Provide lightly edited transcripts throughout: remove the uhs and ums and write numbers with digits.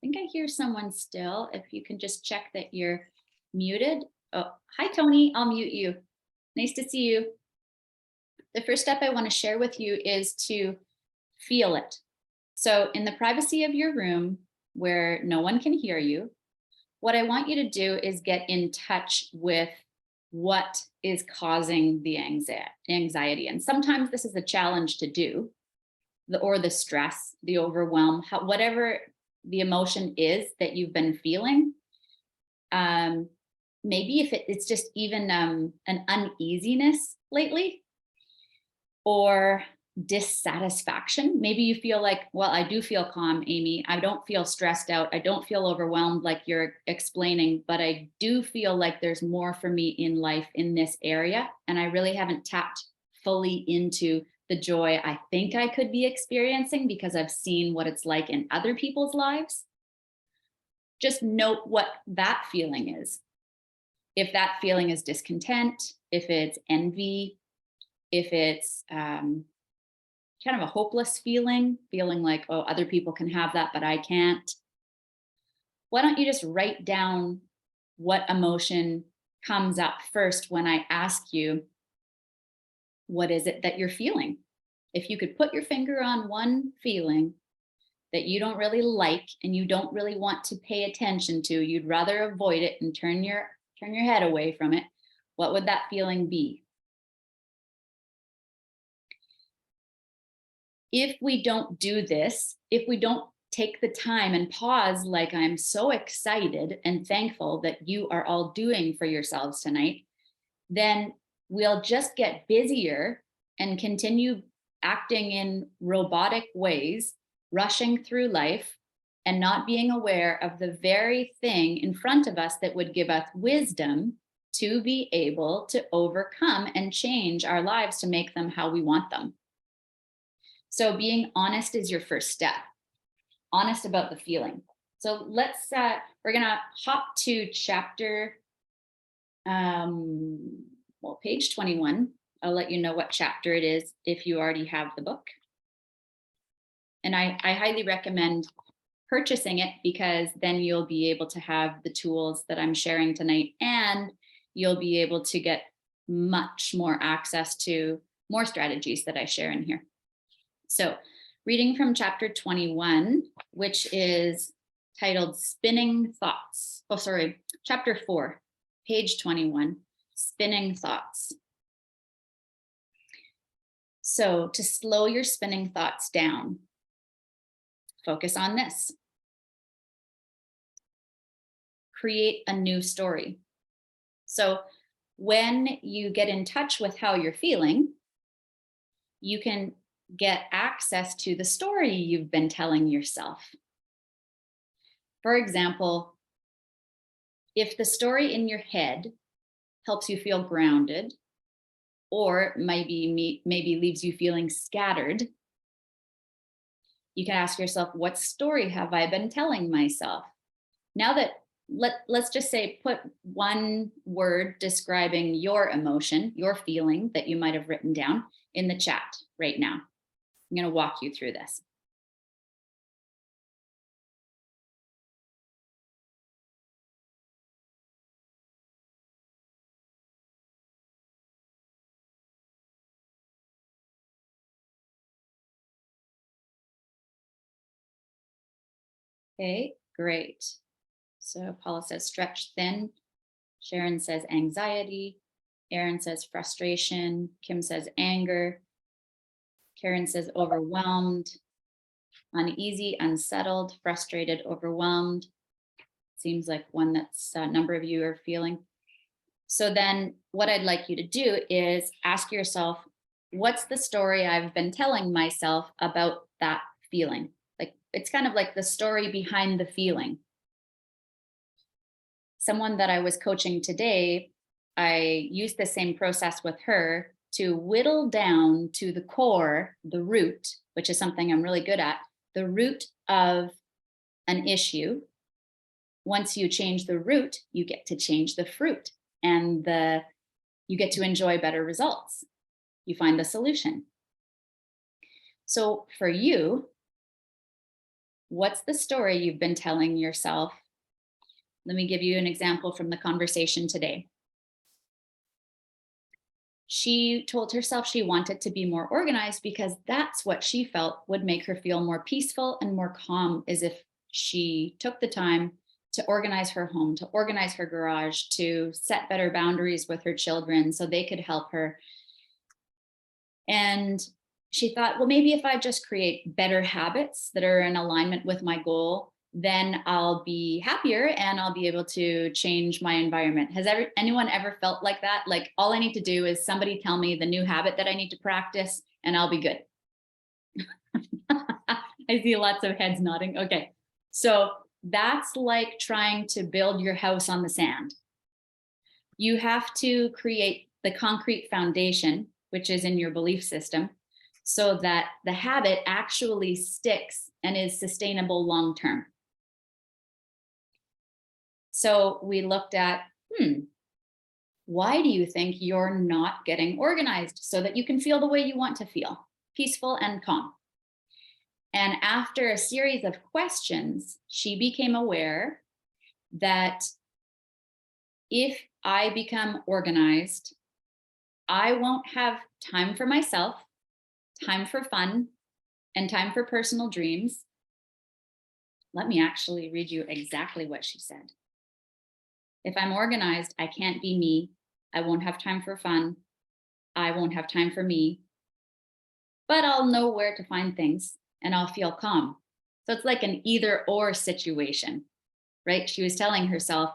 think I hear someone still. If you can just check that you're muted. Oh, hi, Tony. I'll mute you. Nice to see you. The first step I want to share with you is to feel it. So, in the privacy of your room where no one can hear you, what I want you to do is get in touch with what is causing the anxiety. And sometimes this is a challenge to do, or the stress, the overwhelm, whatever the emotion is that you've been feeling. Maybe if it's just even an uneasiness lately, or dissatisfaction. Maybe you feel like, well, I do feel calm, Amy. I don't feel stressed out. I don't feel overwhelmed like you're explaining, but I do feel like there's more for me in life in this area. And I really haven't tapped fully into the joy I think I could be experiencing because I've seen what it's like in other people's lives. Just note what that feeling is. If that feeling is discontent, if it's envy, if it's kind of a hopeless feeling like, oh, other people can have that, but I can't. Why don't you just write down what emotion comes up first when I ask you, what is it that you're feeling? If you could put your finger on one feeling that you don't really like and you don't really want to pay attention to, you'd rather avoid it and turn your head away from it, what would that feeling be? If we don't do this, if we don't take the time and pause, like I'm so excited and thankful that you are all doing for yourselves tonight, then we'll just get busier and continue acting in robotic ways, rushing through life and not being aware of the very thing in front of us that would give us wisdom to be able to overcome and change our lives to make them how we want them. So being honest is your first step. Honest about the feeling. So we're gonna hop to chapter, page 21. I'll let you know what chapter it is if you already have the book. And I highly recommend purchasing it because then you'll be able to have the tools that I'm sharing tonight, and you'll be able to get much more access to more strategies that I share in here. So reading from chapter 21, which is titled Spinning Thoughts. Oh, sorry, chapter 4, page 21, Spinning Thoughts. So to slow your spinning thoughts down, focus on this. Create a new story. So when you get in touch with how you're feeling, you can get access to the story you've been telling yourself. For example, if the story in your head helps you feel grounded, or maybe leaves you feeling scattered, you can ask yourself, what story have I been telling myself? Now that let's just say, put one word describing your emotion, your feeling that you might have written down in the chat right now. I'm going to walk you through this. Okay, great. So Paula says stretch thin. Sharon says anxiety. Erin says frustration. Kim says anger. Karen says overwhelmed, uneasy, unsettled, frustrated, overwhelmed. Seems like one that's a number of you are feeling. So then what I'd like you to do is ask yourself, what's the story I've been telling myself about that feeling? Like, it's kind of like the story behind the feeling. Someone that I was coaching today, I used the same process with her to whittle down to the core, the root, which is something I'm really good at, the root of an issue. Once you change the root, you get to change the fruit, and you get to enjoy better results. You find the solution. So for you, What's the story you've been telling yourself? Let me give you an example from the conversation today. She told herself she wanted to be more organized because that's what she felt would make her feel more peaceful and more calm, as if she took the time to organize her home, to organize her garage, to set better boundaries with her children so they could help her. And she thought, well, maybe if I just create better habits that are in alignment with my goal, then I'll be happier and I'll be able to change my environment. Has anyone ever felt like that? Like, all I need to do is somebody tell me the new habit that I need to practice and I'll be good. I see lots of heads nodding. Okay. So that's like trying to build your house on the sand. You have to create the concrete foundation, which is in your belief system, so that the habit actually sticks and is sustainable long term. So we looked at, why do you think you're not getting organized so that you can feel the way you want to feel, peaceful and calm? And after a series of questions, she became aware that if I become organized, I won't have time for myself, time for fun, and time for personal dreams. Let me actually read you exactly what she said. If I'm organized, I can't be me. I won't have time for fun. I won't have time for me, but I'll know where to find things and I'll feel calm. So it's like an either or situation, right? She was telling herself,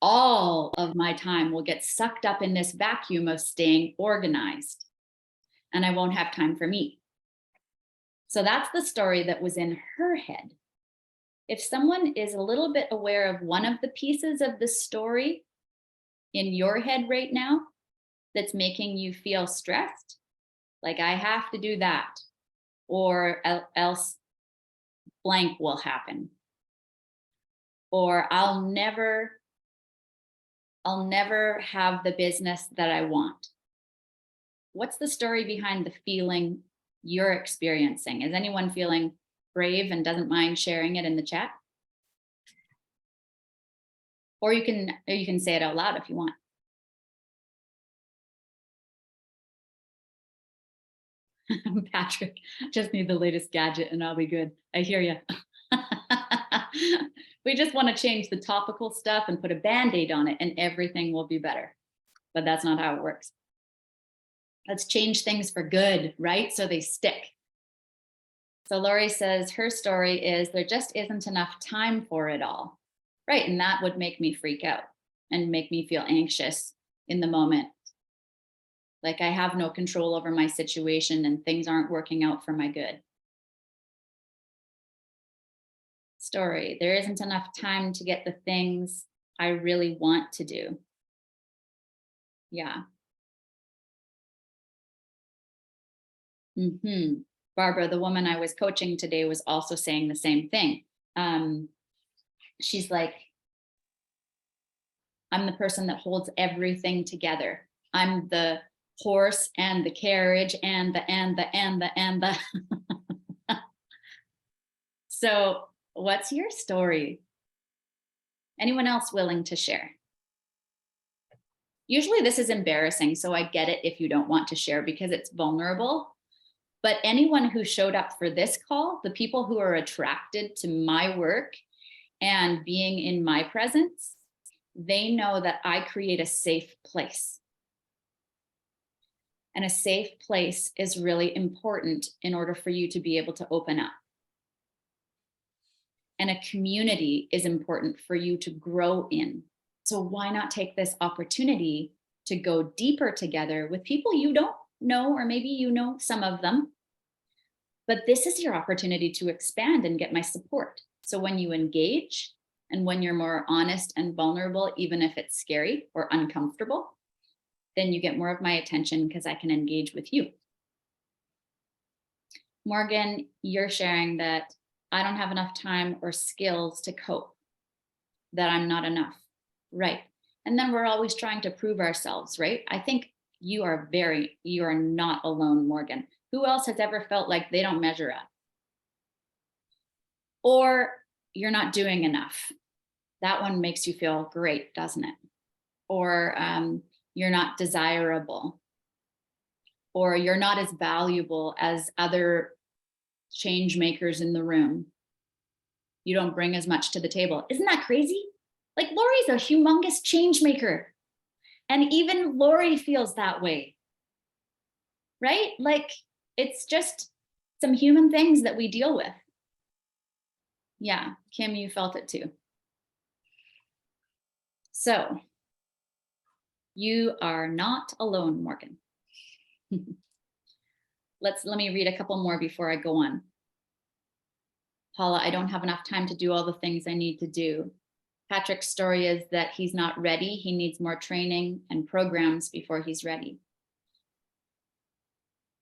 all of my time will get sucked up in this vacuum of staying organized and I won't have time for me. So that's the story that was in her head. If someone is a little bit aware of one of the pieces of the story in your head right now that's making you feel stressed, like I have to do that, or else blank will happen, or I'll never have the business that I want. What's the story behind the feeling you're experiencing? Is anyone feeling brave and doesn't mind sharing it in the chat? Or you can say it out loud if you want. Patrick, just need the latest gadget and I'll be good. I hear you. We just want to change the topical stuff and put a band-aid on it and everything will be better. But that's not how it works. Let's change things for good, right? So they stick. So Lori says her story is there just isn't enough time for it all. Right. And that would make me freak out and make me feel anxious in the moment. Like I have no control over my situation and things aren't working out for my good. Story, there isn't enough time to get the things I really want to do. Yeah. Barbara, the woman I was coaching today, was also saying the same thing. She's like, I'm the person that holds everything together. I'm the horse and the carriage and the. So what's your story? Anyone else willing to share? Usually this is embarrassing, so I get it if you don't want to share because it's vulnerable. But anyone who showed up for this call, the people who are attracted to my work and being in my presence, they know that I create a safe place. And a safe place is really important in order for you to be able to open up. And a community is important for you to grow in. So why not take this opportunity to go deeper together with people you don't know, or maybe you know some of them, but this is your opportunity to expand and get my support. So when you engage and when you're more honest and vulnerable, even if it's scary or uncomfortable, then you get more of my attention because I can engage with you. Morgan, you're sharing that I don't have enough time or skills to cope, that I'm not enough. Right. And then we're always trying to prove ourselves, right? I think you are not alone, Morgan. Who else has ever felt like they don't measure up? Or you're not doing enough. That one makes you feel great, doesn't it? Or you're not desirable. Or you're not as valuable as other change makers in the room. You don't bring as much to the table. Isn't that crazy? Like Lori's a humongous change maker. And even Lori feels that way, right? Like it's just some human things that we deal with. Yeah, Kim, you felt it too. So you are not alone, Morgan. Let me read a couple more before I go on. Paula, I don't have enough time to do all the things I need to do. Patrick's story is that he's not ready. He needs more training and programs before he's ready.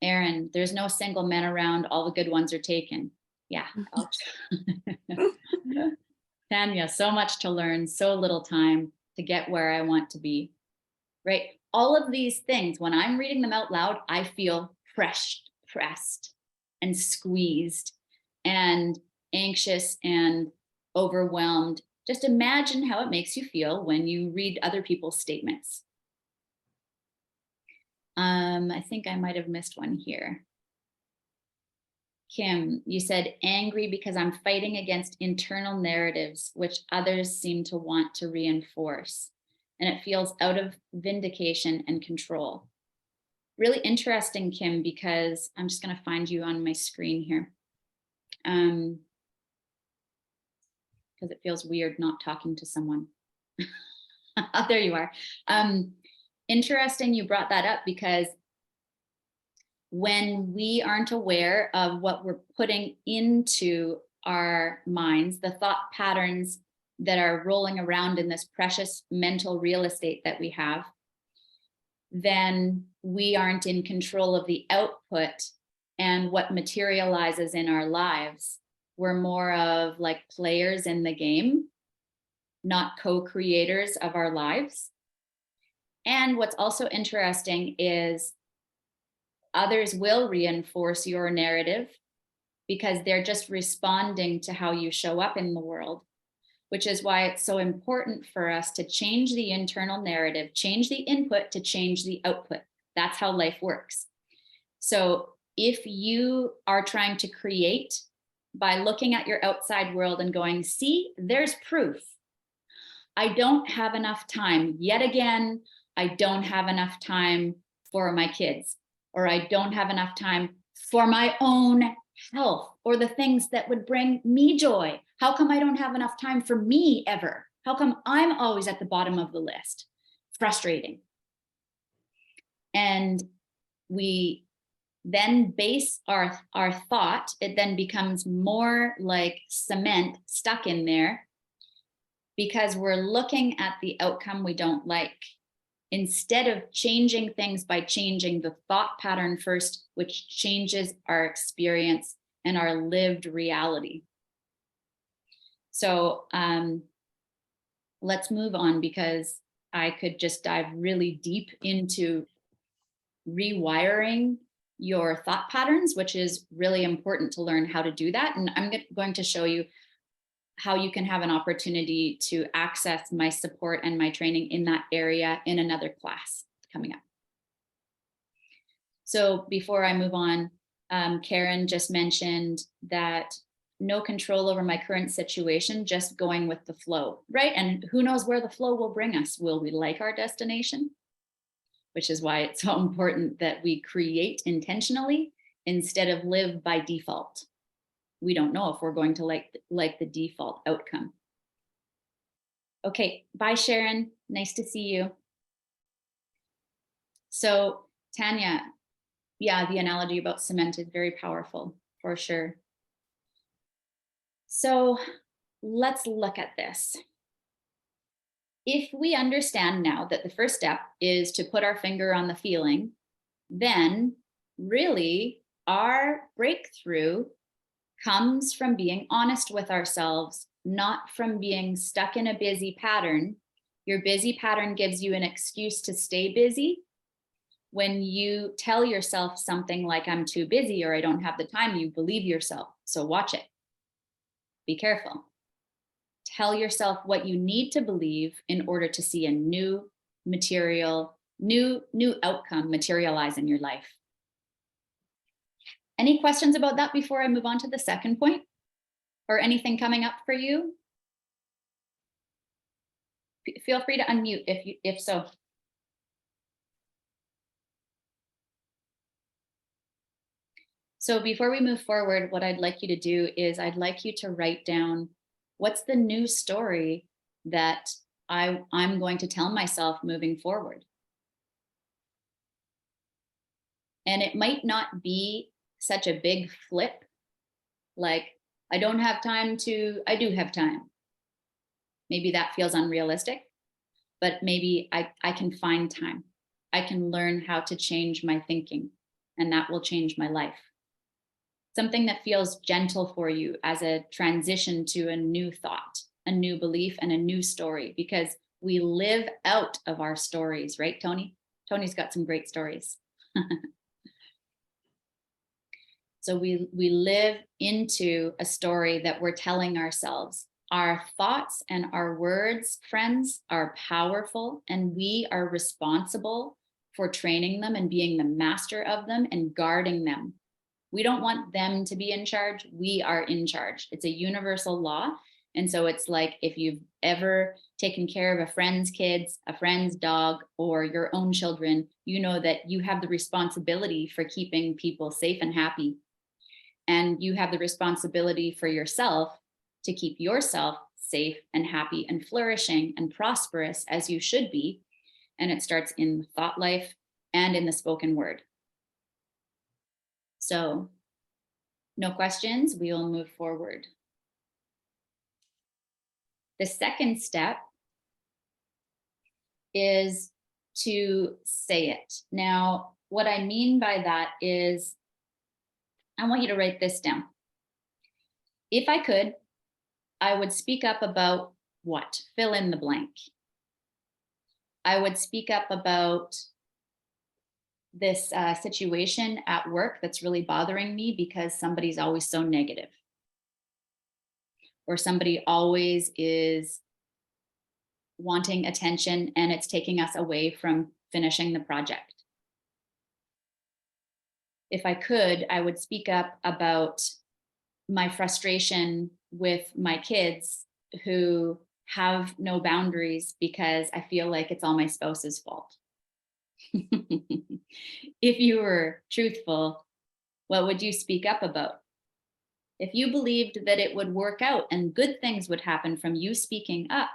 Aaron, there's no single men around. All the good ones are taken. Yeah. Tanya, so much to learn, so little time to get where I want to be. Right? All of these things, when I'm reading them out loud, I feel pressed and squeezed and anxious and overwhelmed. Just imagine how it makes you feel when you read other people's statements. I think I might have missed one here. Kim, you said angry because I'm fighting against internal narratives, which others seem to want to reinforce. And it feels out of vindication and control. Really interesting, Kim, because I'm just going to find you on my screen here. Because it feels weird not talking to someone. Oh, there you are. Interesting you brought that up, because when we aren't aware of what we're putting into our minds, the thought patterns that are rolling around in this precious mental real estate that we have, then we aren't in control of the output and what materializes in our lives. We're more of like players in the game, not co-creators of our lives. And what's also interesting is others will reinforce your narrative because they're just responding to how you show up in the world, which is why it's so important for us to change the internal narrative, change the input to change the output. That's how life works. So if you are trying to create by looking at your outside world and going, see, there's proof. I don't have enough time. Yet again, I don't have enough time for my kids, or I don't have enough time for my own health or the things that would bring me joy. How come I don't have enough time for me ever? How come I'm always at the bottom of the list? Frustrating. And we then base our thought, it then becomes more like cement stuck in there because we're looking at the outcome we don't like, instead of changing things by changing the thought pattern first, which changes our experience and our lived reality. So let's move on, because I could just dive really deep into rewiring your thought patterns, which is really important to learn how to do that. And I'm going to show you how you can have an opportunity to access my support and my training in that area in another class coming up. So before I move on, Karen just mentioned that no control over my current situation, just going with the flow, right? And who knows where the flow will bring us? Will we like our destination? Which is why it's so important that we create intentionally instead of live by default. We don't know if we're going to like the default outcome. Okay, bye Sharon, nice to see you. So Tanya, yeah, the analogy about cement is very powerful, for sure. So let's look at this. If we understand now that the first step is to put our finger on the feeling, then really our breakthrough comes from being honest with ourselves, not from being stuck in a busy pattern. Your busy pattern gives you an excuse to stay busy. When you tell yourself something like, I'm too busy or I don't have the time, you believe yourself. So watch it. Be careful. Tell yourself what you need to believe in order to see a new outcome materialize in your life. Any questions about that before I move on to the second point? Or anything coming up for you? Feel free to unmute if so. So before we move forward, what I'd like you to do is I'd like you to write down what's the new story that I'm going to tell myself moving forward. And it might not be such a big flip, like I don't have time to, I do have time. Maybe that feels unrealistic, but maybe I can find time. I can learn how to change my thinking, and that will change my life. Something that feels gentle for you as a transition to a new thought, a new belief, and a new story, because we live out of our stories, right, Tony? Tony's got some great stories. So we live into a story that we're telling ourselves. Our thoughts and our words, friends, are powerful, and we are responsible for training them and being the master of them and guarding them. We don't want them to be in charge. We are in charge. It's a universal law. And so it's like if you've ever taken care of a friend's kids, a friend's dog, or your own children, you know that you have the responsibility for keeping people safe and happy. And you have the responsibility for yourself to keep yourself safe and happy and flourishing and prosperous as you should be. And it starts in thought life and in the spoken word. So no questions, we will move forward. The second step is to say it. Now, what I mean by that is, I want you to write this down. If I could, I would speak up about what? Fill in the blank. I would speak up about this situation at work that's really bothering me because somebody's always so negative. Or somebody always is wanting attention and it's taking us away from finishing the project. If I could, I would speak up about my frustration with my kids who have no boundaries because I feel like it's all my spouse's fault. If you were truthful, what would you speak up about? If you believed that it would work out and good things would happen from you speaking up,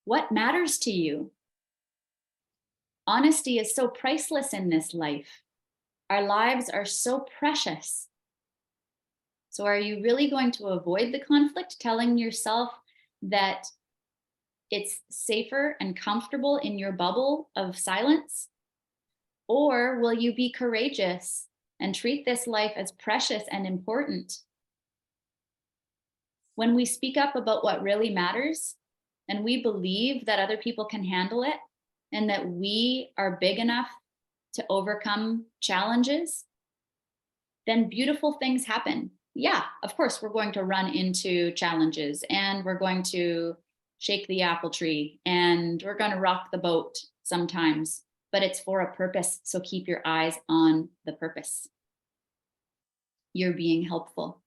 what matters to you? Honesty is so priceless in this life. Our lives are so precious. So are you really going to avoid the conflict, telling yourself that it's safer and comfortable in your bubble of silence? Or will you be courageous and treat this life as precious and important? When we speak up about what really matters, and we believe that other people can handle it, and that we are big enough to overcome challenges, then beautiful things happen. Yeah, of course, we're going to run into challenges and we're going to shake the apple tree and we're going to rock the boat sometimes, but it's for a purpose. So keep your eyes on the purpose. You're being helpful.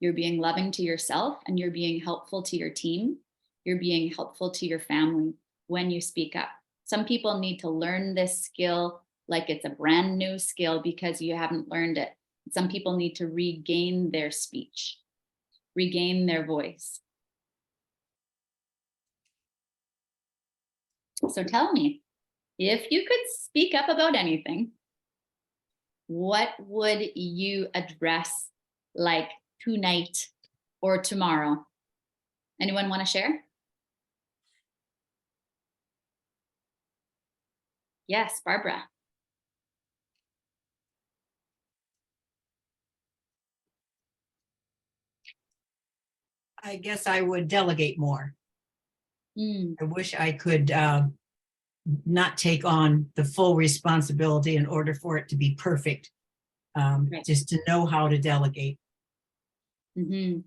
You're being loving to yourself and you're being helpful to your team. You're being helpful to your family when you speak up. Some people need to learn this skill like it's a brand new skill because you haven't learned it. Some people need to regain their speech, regain their voice. So tell me, if you could speak up about anything, what would you address like tonight or tomorrow? Anyone want to share? Yes, Barbara. I guess I would delegate more. I wish I could not take on the full responsibility in order for it to be perfect, right. Just to know how to delegate. Mm-hmm.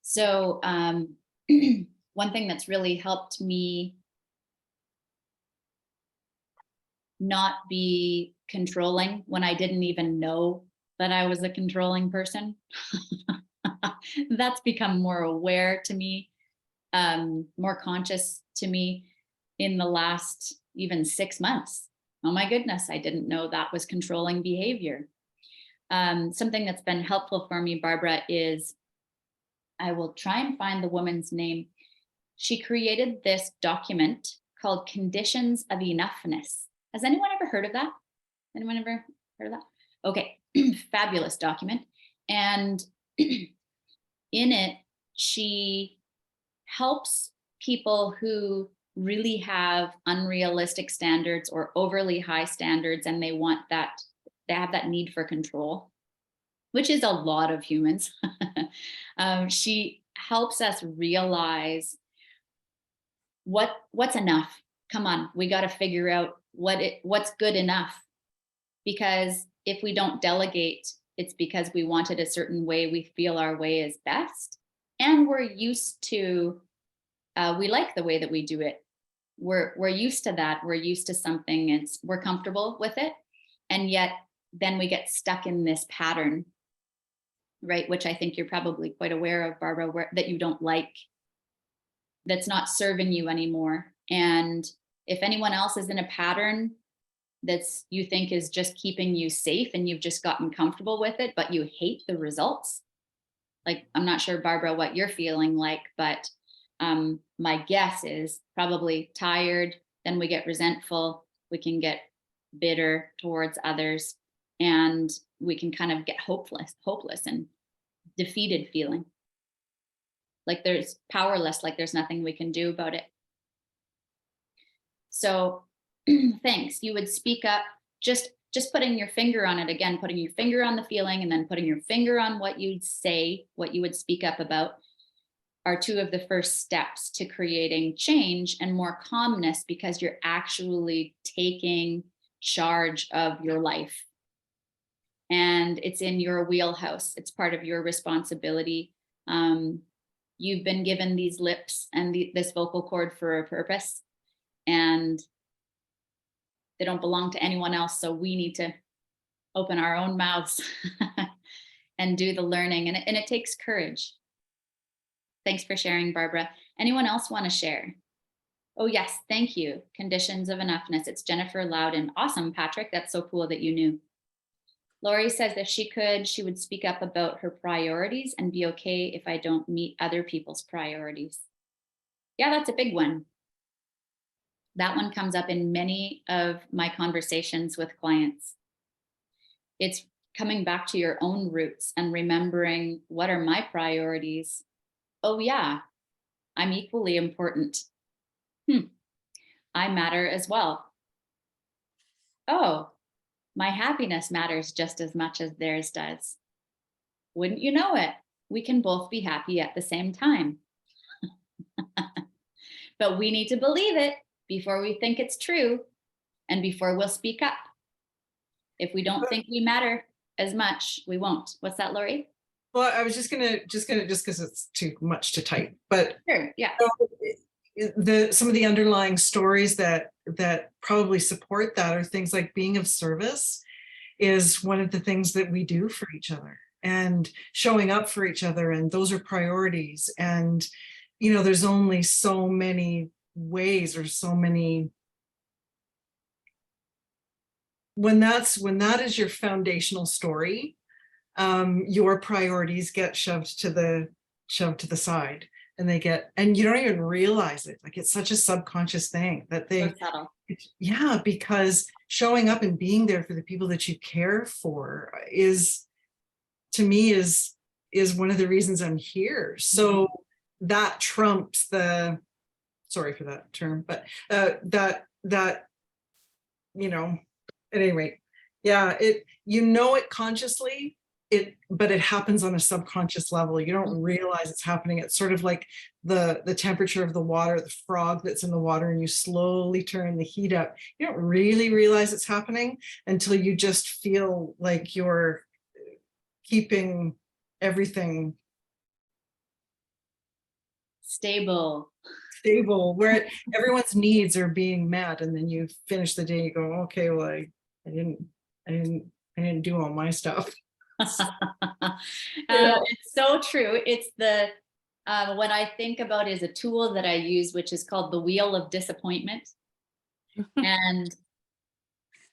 So one thing that's really helped me not be controlling when I didn't even know that I was a controlling person. That's become more aware to me, more conscious to me in the last even 6 months. Oh my goodness, I didn't know that was controlling behavior. Something that's been helpful for me, Barbara, is I will try and find the woman's name. She created this document called Conditions of Enoughness. Has anyone ever heard of that? Anyone ever heard of that? Okay, fabulous document. And in it, she helps people who really have unrealistic standards or overly high standards, and they have that need for control, which is a lot of humans. She helps us realize what's enough. Come on, we got to figure out what's good enough. Because if we don't delegate, it's because we want it a certain way. We feel our way is best, and we're used to. We like the way that we do it. We're used to that. We're used to something. We're comfortable with it, and yet then we get stuck in this pattern, right? Which I think you're probably quite aware of, Barbara, that you don't like. That's not serving you anymore. And if anyone else is in a pattern that's you think is just keeping you safe and you've just gotten comfortable with it, but you hate the results. Like, I'm not sure, Barbara, what you're feeling like, but my guess is probably tired. Then we get resentful. We can get bitter towards others, and we can kind of get hopeless and defeated feeling. Like there's powerless, like there's nothing we can do about it. So thanks. You would speak up, just putting your finger on it again, putting your finger on the feeling and then putting your finger on what you'd say, what you would speak up about are two of the first steps to creating change and more calmness, because you're actually taking charge of your life. And it's in your wheelhouse. It's part of your responsibility. You've been given these lips and this vocal cord for a purpose, and they don't belong to anyone else. So we need to open our own mouths and do the learning. And it takes courage. Thanks for sharing, Barbara. Anyone else want to share? Oh, yes. Thank you. Conditions of enoughness. It's Jennifer Loudon. Awesome, Patrick. That's so cool that you knew. Lori says if she could, she would speak up about her priorities and be okay if I don't meet other people's priorities. Yeah, that's a big one. That one comes up in many of my conversations with clients. It's coming back to your own roots and remembering, what are my priorities? Oh yeah, I'm equally important. I matter as well. Oh, my happiness matters just as much as theirs does. Wouldn't you know it? We can both be happy at the same time. But we need to believe it before we think it's true and before we'll speak up. If we don't think we matter as much, we won't. What's that, Lori? Well, I was just because it's too much to type, but sure, yeah. Some of the underlying stories that probably support that are things like being of service is one of the things that we do for each other, and showing up for each other, and those are priorities. And there's only so many ways, or so many, when that is your foundational story, your priorities get shoved to the side, and you don't even realize it. Like, it's such a subconscious thing that so subtle. Yeah, because showing up and being there for the people that you care for is, to me, is one of the reasons I'm here. So that trumps the, sorry for that term, but at any rate, yeah, it consciously, but it happens on a subconscious level. You don't realize it's happening. It's sort of like the temperature of the water, the frog that's in the water, and you slowly turn the heat up. You don't really realize it's happening until you just feel like you're keeping everything Stable. stable, where everyone's needs are being met, and then you finish the day, you go, okay, well, I didn't, I didn't, I didn't do all my stuff. You know, It's so true. It's the what I think about is a tool that I use, which is called the wheel of disappointment. And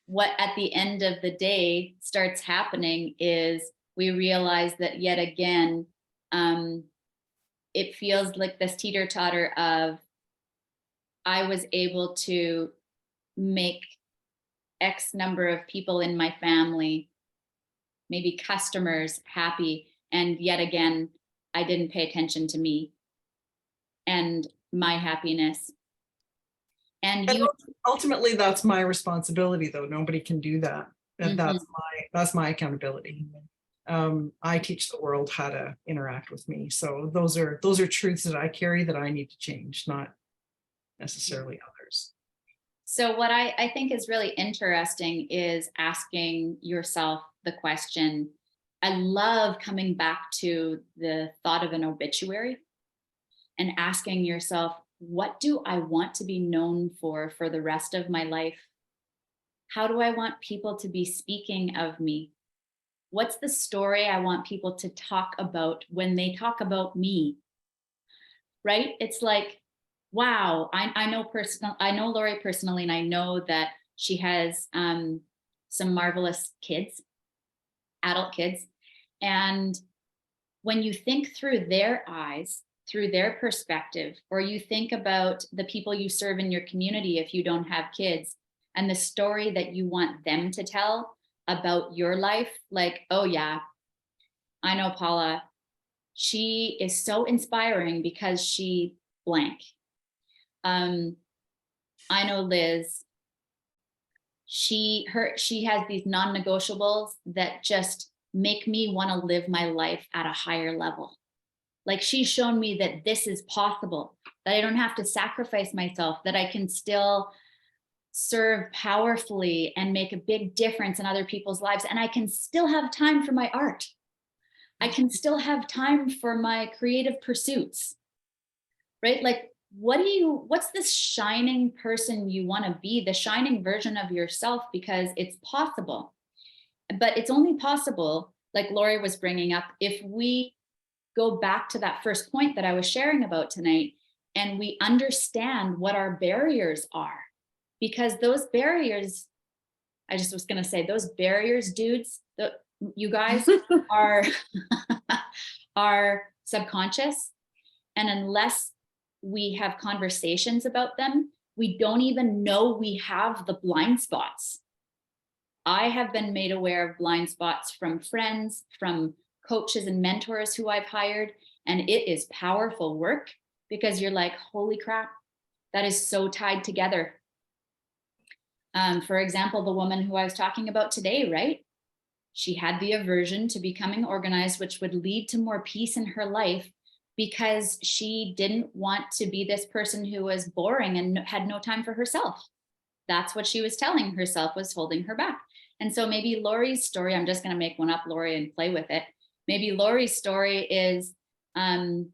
what at the end of the day starts happening is we realize that yet again, um, it feels like this teeter totter of I was able to make X number of people in my family, maybe customers, happy. And yet again, I didn't pay attention to me and my happiness. And and you, ultimately, that's my responsibility, though. Nobody can do that. And Mhm. that's my accountability. I teach the world how to interact with me. So those are truths that I carry that I need to change, not necessarily others. So what I think is really interesting is asking yourself the question. I love coming back to the thought of an obituary and asking yourself, what do I want to be known for the rest of my life? How do I want people to be speaking of me? What's the story I want people to talk about when they talk about me? Right? It's like, wow, I know Lori personally, and I know that she has some marvelous kids, adult kids. And when you think through their eyes, through their perspective, or you think about the people you serve in your community if you don't have kids, and the story that you want them to tell about your life, like, oh yeah, I know Paula, she is so inspiring because she blank. um I know Liz, she has these non-negotiables that just make me want to live my life at a higher level. Like she's shown me that this is possible, that I don't have to sacrifice myself, that I can still serve powerfully and make a big difference in other people's lives, and I can still have time for my art. I can still have time for my creative pursuits, right? Like, what's this shining person you want to be, the shining version of yourself, because it's possible. But it's only possible, like Lori was bringing up, if we go back to that first point that I was sharing about tonight and we understand what our barriers are. Because those barriers, I just was going to say, those barriers, dudes, you guys are are subconscious, and unless we have conversations about them, we don't even know we have the blind spots. I have been made aware of blind spots from friends, from coaches and mentors who I've hired, and it is powerful work because you're like, holy crap, that is so tied together. For example, the woman who I was talking about today, right? She had the aversion to becoming organized, which would lead to more peace in her life because she didn't want to be this person who was boring and had no time for herself. That's what she was telling herself was holding her back. And so maybe Lori's story, I'm just going to make one up, Lori, and play with it. Maybe Lori's story is, when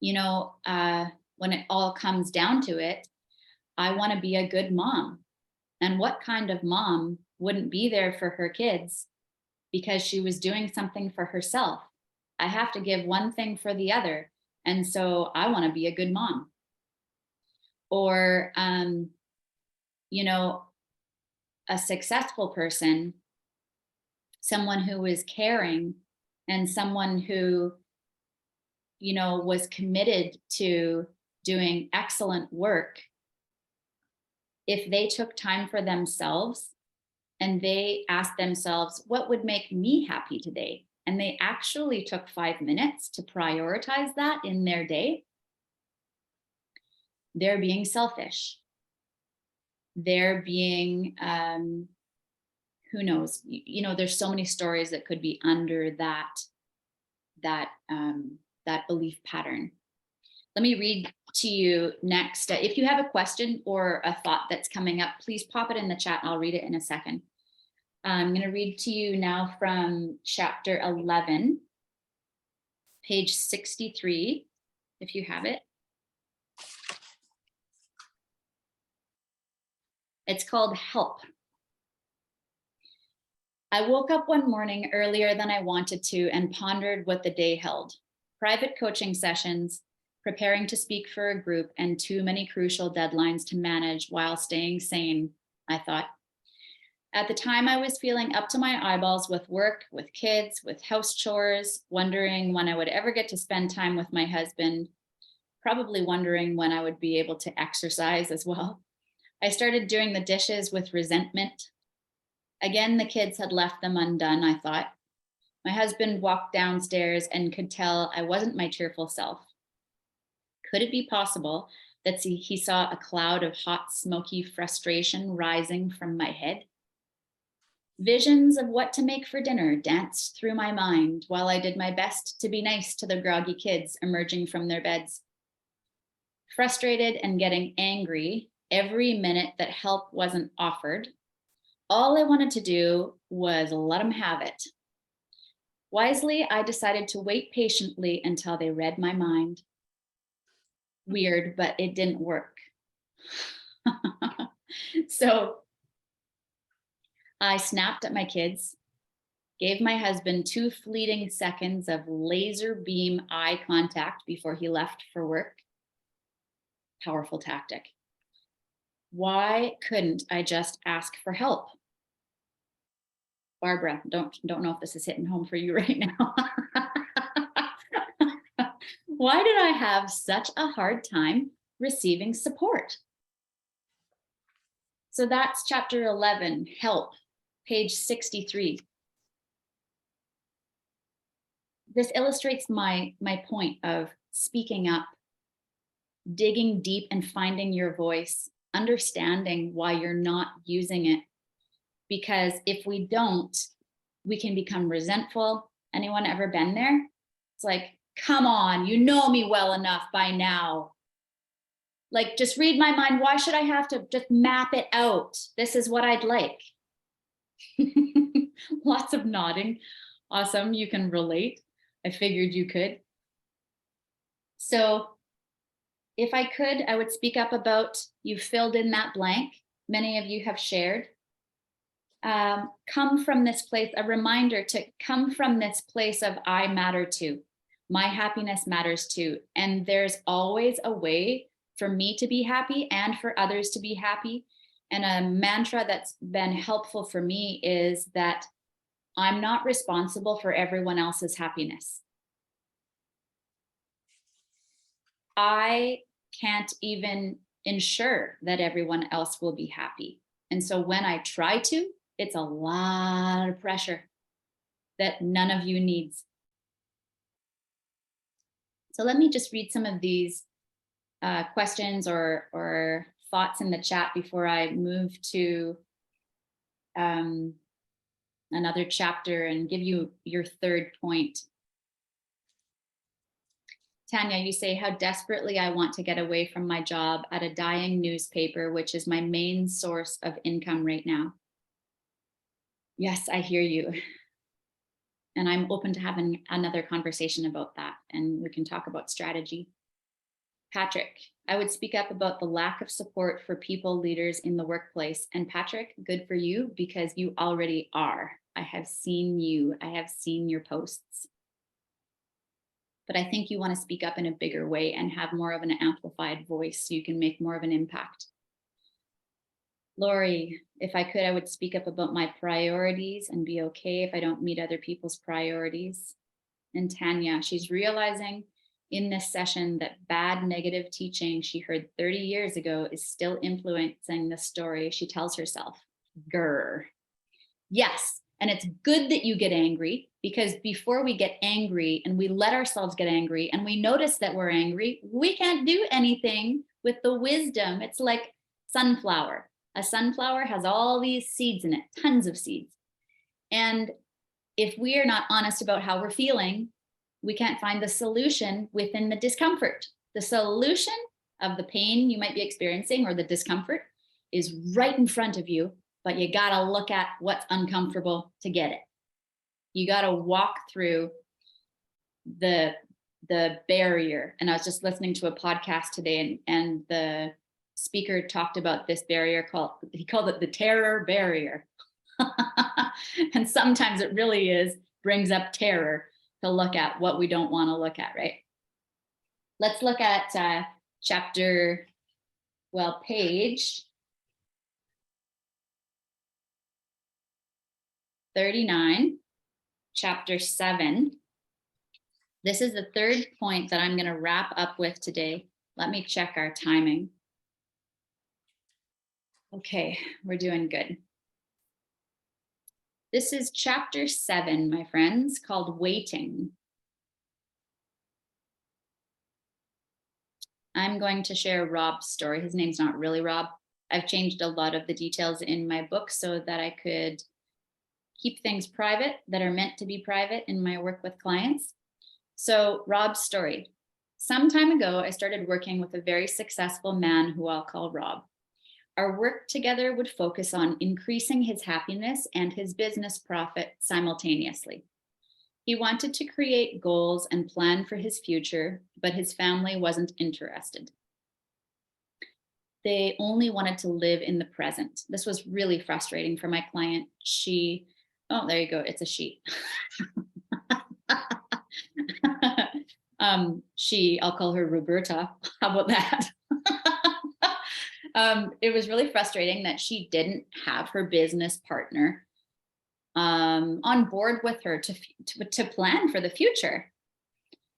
it all comes down to it, I want to be a good mom. And what kind of mom wouldn't be there for her kids because she was doing something for herself? I have to give one thing for the other. And so I want to be a good mom. Or, a successful person, someone who is caring and someone who, was committed to doing excellent work. If they took time for themselves and they asked themselves, what would make me happy today? And they actually took 5 minutes to prioritize that in their day, they're being selfish. They're being, who knows, there's so many stories that could be under that belief pattern. Let me read to you next. If you have a question or a thought that's coming up, please pop it in the chat. I'll read it in a second. I'm going to read to you now from chapter 11, page 63. if you have it. It's called Help. I woke up one morning earlier than I wanted to and pondered what the day held. Private coaching sessions, preparing to speak for a group, and too many crucial deadlines to manage while staying sane, I thought. At the time, I was feeling up to my eyeballs with work, with kids, with house chores, wondering when I would ever get to spend time with my husband, probably wondering when I would be able to exercise as well. I started doing the dishes with resentment. Again, the kids had left them undone, I thought. My husband walked downstairs and could tell I wasn't my cheerful self. Could it be possible that he saw a cloud of hot, smoky frustration rising from my head? Visions of what to make for dinner danced through my mind while I did my best to be nice to the groggy kids emerging from their beds. Frustrated and getting angry every minute that help wasn't offered, all I wanted to do was let them have it. Wisely, I decided to wait patiently until they read my mind. Weird, but it didn't work. So I snapped at my kids, gave my husband 2 fleeting seconds of laser beam eye contact before he left for work. Powerful tactic. Why couldn't I just ask for help? Barbara, don't know if this is hitting home for you right now. Why did I have such a hard time receiving support? So that's chapter 11, Help, page 63. This illustrates my point of speaking up, digging deep and finding your voice, understanding why you're not using it. Because if we don't, we can become resentful. Anyone ever been there? It's like, come on, you know me well enough by now. Like, just read my mind. Why should I have to just map it out? This is what I'd like. Lots of nodding. Awesome, you can relate. I figured you could. So if I could, I would speak up about, you filled in that blank. Many of you have shared. Come from this place, a reminder to come from this place of I matter too. My happiness matters too. And there's always a way for me to be happy and for others to be happy. And a mantra that's been helpful for me is that I'm not responsible for everyone else's happiness. I can't even ensure that everyone else will be happy. And so when I try to, it's a lot of pressure that none of you needs. So let me just read some of these questions or thoughts in the chat before I move to another chapter and give you your third point. Tanya, you say, how desperately I want to get away from my job at a dying newspaper, which is my main source of income right now. Yes, I hear you. And I'm open to having another conversation about that, and we can talk about strategy. Patrick, I would speak up about the lack of support for people leaders in the workplace. And Patrick, good for you, because you already are. I have seen you. I have seen your posts. But I think you want to speak up in a bigger way and have more of an amplified voice so you can make more of an impact. Lori, if I could, I would speak up about my priorities and be okay if I don't meet other people's priorities. And Tanya, she's realizing in this session that bad negative teaching she heard 30 years ago is still influencing the story she tells herself. Grr. Yes, and it's good that you get angry, because before we get angry and we let ourselves get angry and we notice that we're angry, we can't do anything with the wisdom. It's like sunflower. A sunflower has all these seeds in it, tons of seeds. And if we are not honest about how we're feeling, we can't find the solution within the discomfort. The solution of the pain you might be experiencing or the discomfort is right in front of you, but you gotta look at what's uncomfortable to get it. You gotta walk through the the barrier. And I was just listening to a podcast today, and the speaker talked about this barrier he called it the terror barrier. And sometimes it really brings up terror to look at what we don't want to look at, right? Let's look at page 39, chapter 7. This is the third point that I'm going to wrap up with today. Let me check our timing. Okay, we're doing good. This is chapter 7, my friends, called Waiting. I'm going to share Rob's story. His name's not really Rob. I've changed a lot of the details in my book so that I could keep things private that are meant to be private in my work with clients. So Rob's story. Some time ago, I started working with a very successful man who I'll call Rob. Our work together would focus on increasing his happiness and his business profit simultaneously. He wanted to create goals and plan for his future, but his family wasn't interested. They only wanted to live in the present. This was really frustrating for my client. Oh, there you go, it's a she. I'll call her Roberta. How about that? It was really frustrating that she didn't have her business partner on board with her to plan for the future.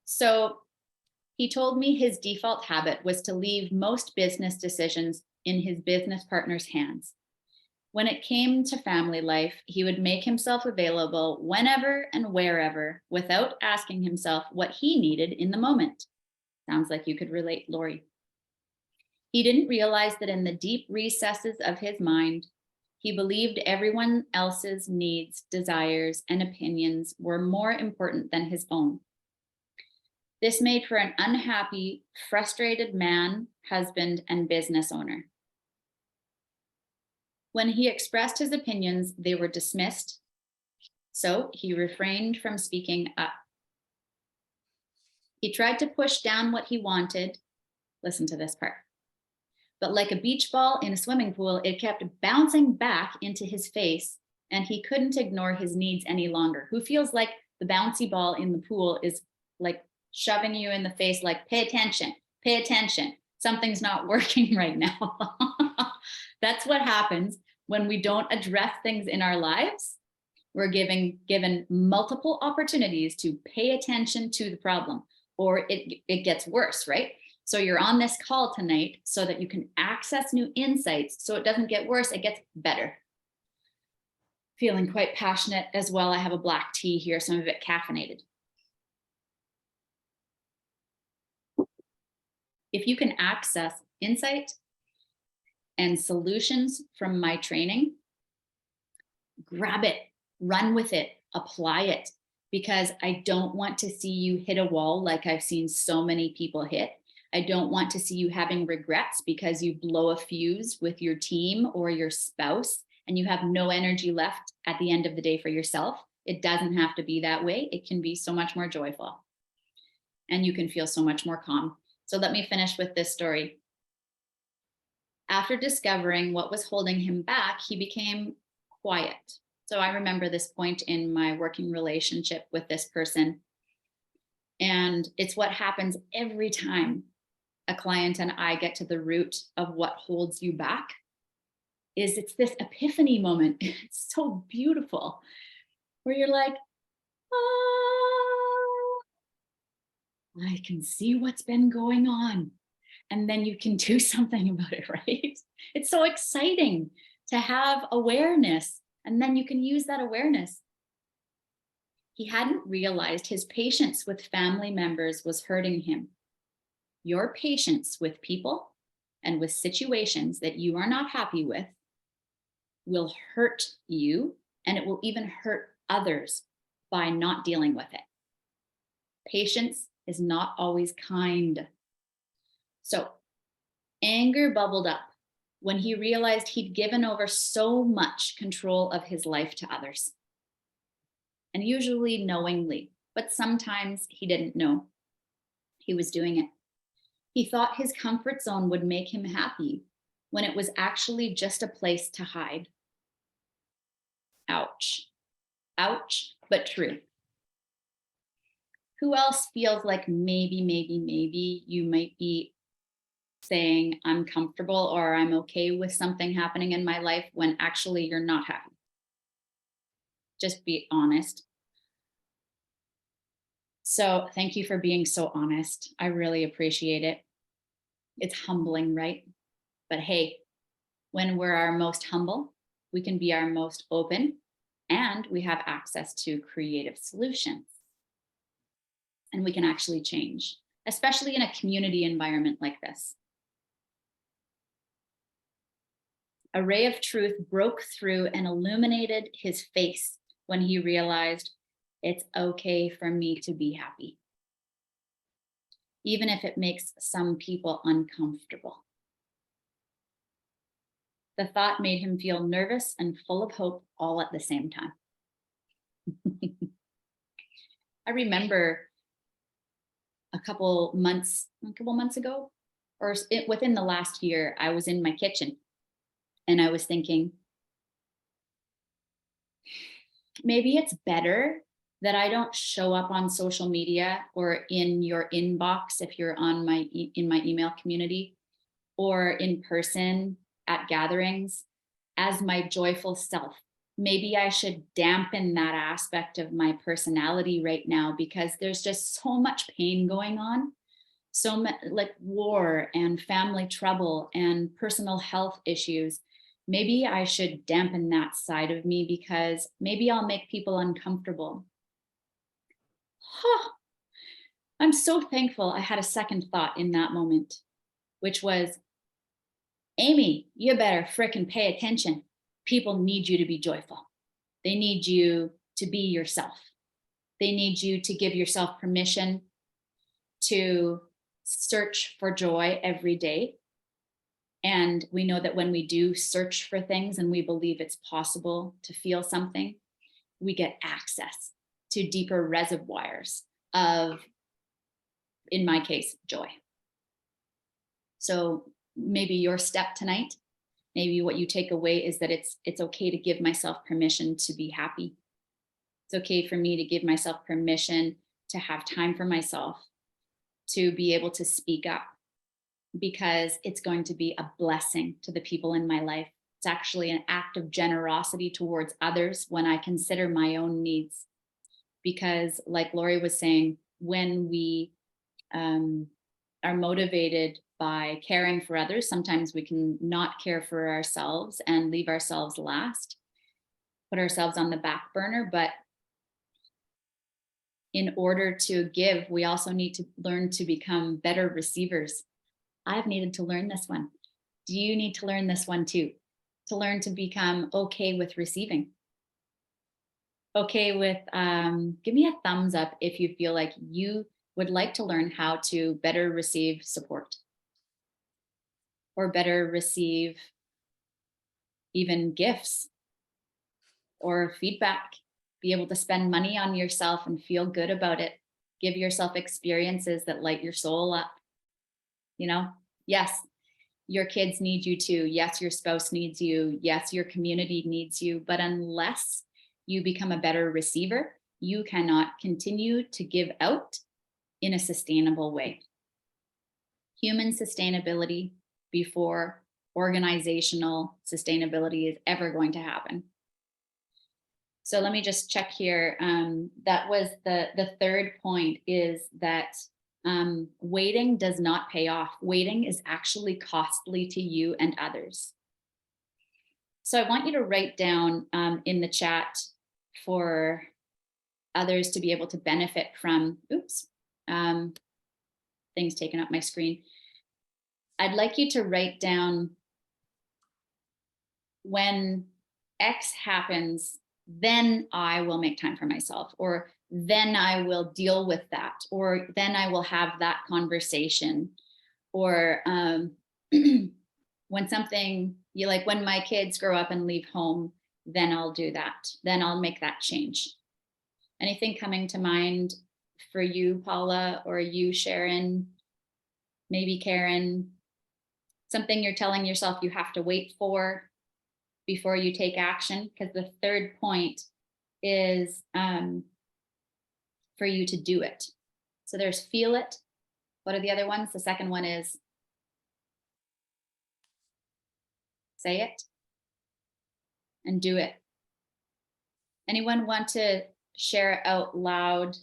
So he told me his default habit was to leave most business decisions in his business partner's hands. When it came to family life, he would make himself available whenever and wherever without asking himself what he needed in the moment. Sounds like you could relate, Lori. He didn't realize that in the deep recesses of his mind, he believed everyone else's needs, desires, and opinions were more important than his own. This made for an unhappy, frustrated man, husband, and business owner. When he expressed his opinions, they were dismissed, so he refrained from speaking up. He tried to push down what he wanted. Listen to this part. But like a beach ball in a swimming pool, it kept bouncing back into his face, and he couldn't ignore his needs any longer. Who feels like the bouncy ball in the pool is like shoving you in the face, like, pay attention, something's not working right now. That's what happens when we don't address things in our lives. We're given multiple opportunities to pay attention to the problem, or it gets worse, right? So you're on this call tonight so that you can access new insights, so it doesn't get worse, it gets better. Feeling quite passionate as well. I have a black tea here, some of it caffeinated. If you can access insight and solutions from my training, grab it, run with it, apply it, because I don't want to see you hit a wall like I've seen so many people hit. I don't want to see you having regrets because you blow a fuse with your team or your spouse and you have no energy left at the end of the day for yourself. It doesn't have to be that way. It can be so much more joyful and you can feel so much more calm. So let me finish with this story. After discovering what was holding him back, he became quiet. So I remember this point in my working relationship with this person. And it's what happens every time a client and I get to the root of what holds you back. It's this epiphany moment. It's so beautiful where you're like, oh, I can see what's been going on. And then you can do something about it, right? It's so exciting to have awareness, and then you can use that awareness. He hadn't realized his patience with family members was hurting him. Your patience with people and with situations that you are not happy with will hurt you, and it will even hurt others by not dealing with it. Patience is not always kind. So anger bubbled up when he realized he'd given over so much control of his life to others. And usually knowingly, but sometimes he didn't know. He was doing it. He thought his comfort zone would make him happy when it was actually just a place to hide. Ouch. Ouch, but true. Who else feels like maybe you might be saying, I'm comfortable or I'm okay with something happening in my life when actually you're not happy? Just be honest. So thank you for being so honest. I really appreciate it. It's humbling, right? But hey, when we're our most humble, we can be our most open and we have access to creative solutions. And we can actually change, especially in a community environment like this. A ray of truth broke through and illuminated his face when he realized it's okay for me to be happy, even if it makes some people uncomfortable. The thought made him feel nervous and full of hope all at the same time. I remember a couple months ago, or within the last year, I was in my kitchen and I was thinking, maybe it's better that I don't show up on social media or in your inbox if you're on in my email community or in person at gatherings as my joyful self. Maybe I should dampen that aspect of my personality right now because there's just so much pain going on. So much like war and family trouble and personal health issues. Maybe I should dampen that side of me because maybe I'll make people uncomfortable. Huh. I'm so thankful I had a second thought in that moment, which was, Amy, you better frickin' pay attention. People need you to be joyful. They need you to be yourself. They need you to give yourself permission to search for joy every day. And we know that when we do search for things and we believe it's possible to feel something, we get access to deeper reservoirs of, in my case, joy. So maybe your step tonight, maybe what you take away is that it's okay to give myself permission to be happy. It's okay for me to give myself permission to have time for myself, to be able to speak up, because it's going to be a blessing to the people in my life. It's actually an act of generosity towards others when I consider my own needs. Because like Lori was saying, when we are motivated by caring for others, sometimes we can not care for ourselves and leave ourselves last, put ourselves on the back burner. But in order to give, we also need to learn to become better receivers. I've needed to learn this one. Do you need to learn this one too? To learn to become okay with receiving. Okay with, give me a thumbs up if you feel like you would like to learn how to better receive support or better receive even gifts or feedback, be able to spend money on yourself and feel good about it. Give yourself experiences that light your soul up. You know, yes, your kids need you too. Yes, your spouse needs you. Yes, your community needs you. But unless you become a better receiver, you cannot continue to give out in a sustainable way. Human sustainability before organizational sustainability is ever going to happen. So let me just check here. That was the third point, is that waiting does not pay off. Waiting is actually costly to you and others. So I want you to write down in the chat for others to be able to benefit from, things taking up my screen. I'd like you to write down, when X happens, then I will make time for myself, or then I will deal with that, or then I will have that conversation, or when something, you like, when my kids grow up and leave home, then I'll do that. Then I'll make that change. Anything coming to mind for you, Paula, or you, Sharon, maybe Karen, something you're telling yourself you have to wait for before you take action. Because the third point is for you to do it. So there's feel it. What are the other ones? The second one is say it and do it. Anyone want to share out loud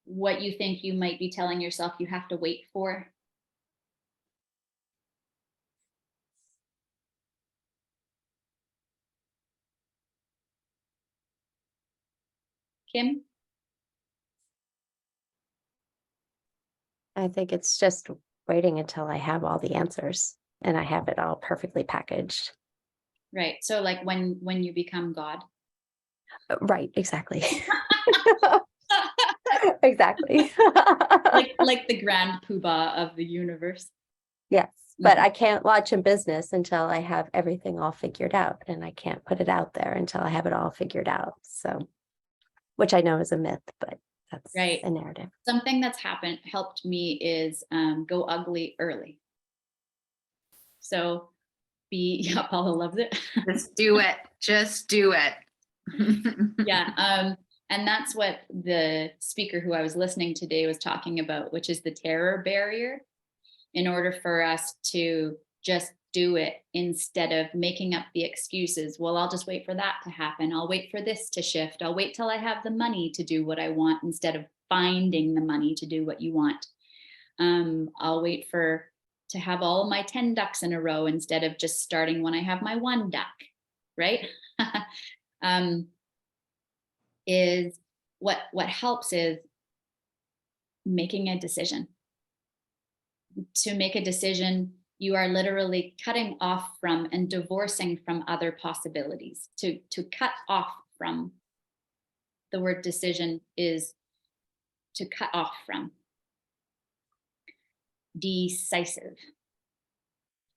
what you think you might be telling yourself you have to wait for? Kim? I think it's just waiting until I have all the answers and I have it all perfectly packaged. Right. So like when you become God. Right, exactly. Exactly. like the grand poobah of the universe. Yes, but I can't launch a business until I have everything all figured out, and I can't put it out there until I have it all figured out. So, which I know is a myth, but that's Right. a narrative. Something that's helped me is go ugly early. So yeah, Paula loves it. Just do it. Just do it. Yeah. And that's what the speaker who I was listening to today was talking about, which is the terror barrier. In order for us to just do it instead of making up the excuses. Well, I'll just wait for that to happen. I'll wait for this to shift. I'll wait till I have the money to do what I want instead of finding the money to do what you want. I'll wait to have all my 10 ducks in a row instead of just starting when I have my one duck, right? Is what helps is making a decision. To make a decision, you are literally cutting off from and divorcing from other possibilities. To cut off from, the word decision is to cut off from. Decisive.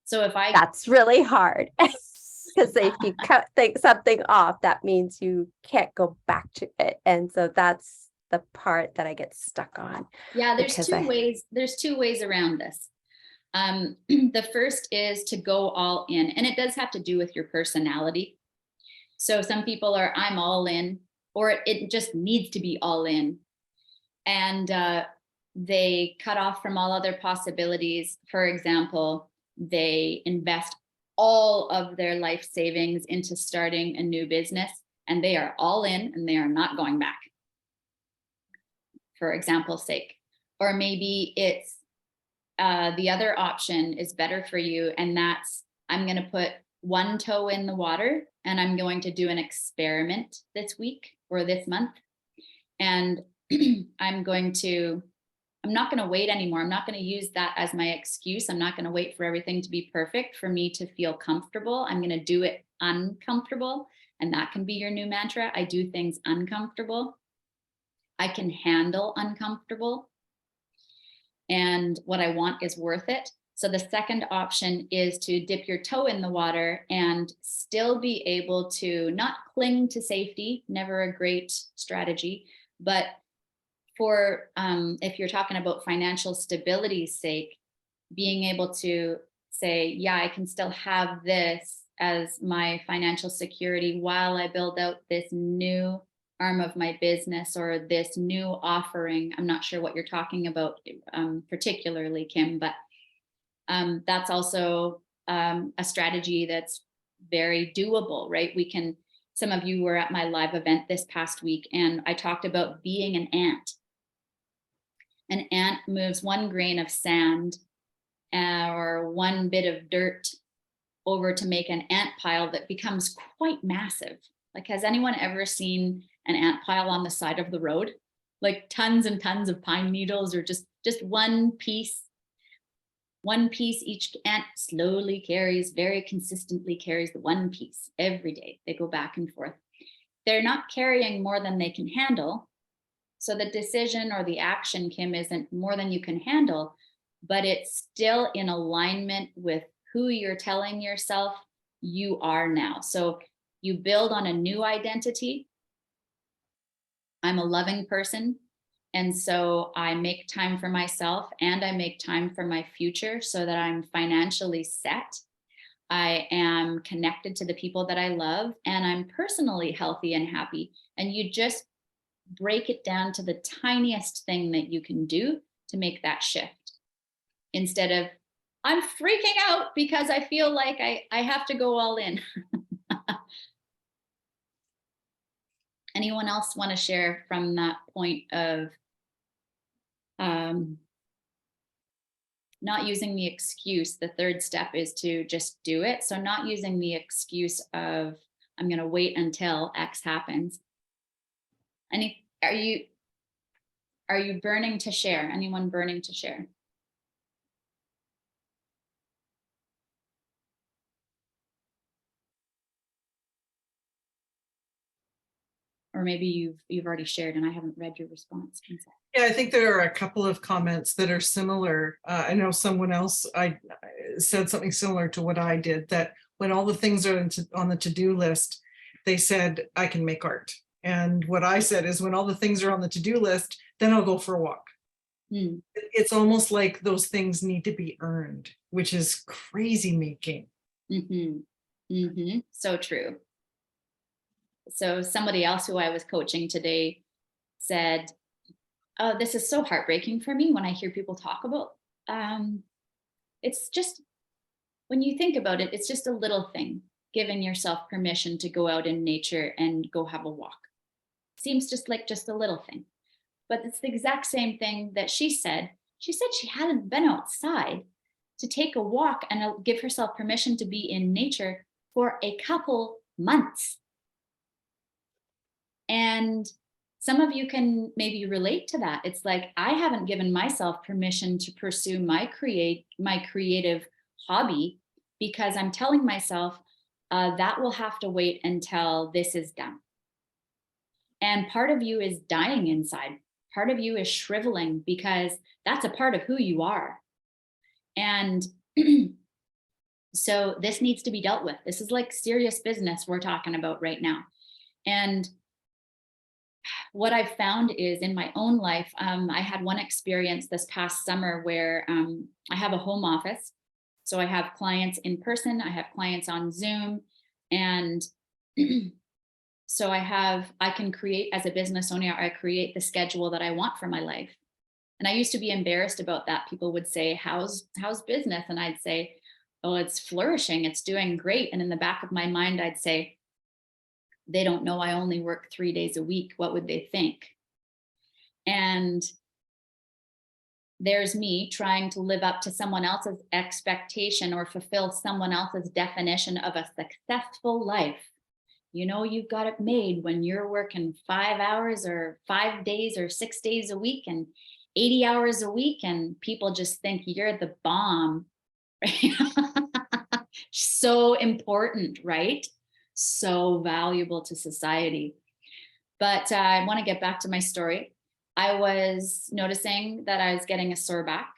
So if That's really hard. Because if you cut something off, that means you can't go back to it. And so that's the part that I get stuck on. Yeah, there's two ways around this. The first is to go all in, and it does have to do with your personality. So some people are, I'm all in, or it just needs to be all in. And they cut off from all other possibilities. For example, they invest all of their life savings into starting a new business, and they are all in and they are not going back, for example's sake. Or maybe it's the other option is better for you, and that's, I'm going to put one toe in the water and I'm going to do an experiment this week or this month. And I'm not going to wait anymore. I'm not going to use that as my excuse. I'm not going to wait for everything to be perfect for me to feel comfortable. I'm going to do it uncomfortable. And that can be your new mantra. I do things uncomfortable. I can handle uncomfortable. And what I want is worth it. So the second option is to dip your toe in the water and still be able to not cling to safety, never a great strategy, but for if you're talking about financial stability's sake, being able to say, yeah, I can still have this as my financial security while I build out this new arm of my business or this new offering. I'm not sure what you're talking about particularly, Kim, but that's also a strategy that's very doable, right? Some of you were at my live event this past week, and I talked about being an ant. An ant moves one grain of sand or one bit of dirt over to make an ant pile that becomes quite massive. Like, has anyone ever seen an ant pile on the side of the road? Like tons and tons of pine needles, or just one piece. One piece each ant slowly carries, very consistently carries the one piece every day. They go back and forth. They're not carrying more than they can handle. So the decision or the action, Kim, isn't more than you can handle, but it's still in alignment with who you're telling yourself you are now. So you build on a new identity. I'm a loving person. And so I make time for myself and I make time for my future so that I'm financially set. I am connected to the people that I love, and I'm personally healthy and happy. And you just break it down to the tiniest thing that you can do to make that shift. Instead of, I'm freaking out because I feel like I have to go all in. Anyone else want to share from that point of not using the excuse? The third step is to just do it. So not using the excuse of, I'm going to wait until X happens. Are you burning to share? Anyone burning to share? Or maybe you've already shared and I haven't read your response. Yeah, I think there are a couple of comments that are similar. I know someone else I said something similar to what I did, that when all the things are on the to-do list, they said, I can make art. And what I said is, when all the things are on the to-do list, then I'll go for a walk. It's almost like those things need to be earned, which is crazy making. So true. So somebody else who I was coaching today said, oh, this is so heartbreaking for me when I hear people talk about, it's just, when you think about it, it's just a little thing, giving yourself permission to go out in nature and go have a walk. Seems just like just a little thing, but it's the exact same thing that she said. She said she hadn't been outside to take a walk and give herself permission to be in nature for a couple months. And some of you can maybe relate to that. It's like, I haven't given myself permission to pursue my creative hobby because I'm telling myself that will have to wait until this is done. And part of you is dying inside. Part of you is shriveling because that's a part of who you are. And so this needs to be dealt with. This is like serious business we're talking about right now. And what I've found is, in my own life, I had one experience this past summer where I have a home office. So I have clients in person, I have clients on Zoom. And so I can create, as a business owner, I create the schedule that I want for my life. And I used to be embarrassed about that. People would say, how's business? And I'd say, oh, it's flourishing, it's doing great. And in the back of my mind, I'd say, they don't know I only work 3 days a week. What would they think? And there's me trying to live up to someone else's expectation or fulfill someone else's definition of a successful life. You know, you've got it made when you're working 5 hours or 5 days or 6 days a week and 80 hours a week, and people just think you're the bomb. So important, right? So valuable to society. But I want to get back to my story. I was noticing that I was getting a sore back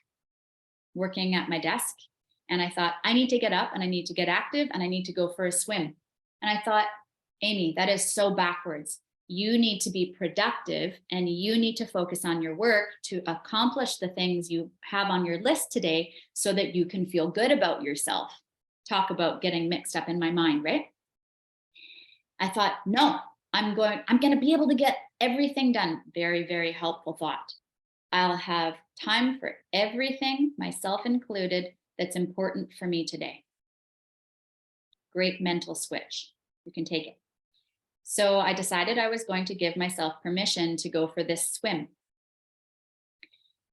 working at my desk. And I thought, I need to get up and I need to get active and I need to go for a swim. And I thought, Amy, that is so backwards. You need to be productive and you need to focus on your work to accomplish the things you have on your list today so that you can feel good about yourself. Talk about getting mixed up in my mind, right? I thought, no, I'm going to be able to get everything done. Very, very helpful thought. I'll have time for everything, myself included, that's important for me today. Great mental switch. You can take it. So I decided I was going to give myself permission to go for this swim.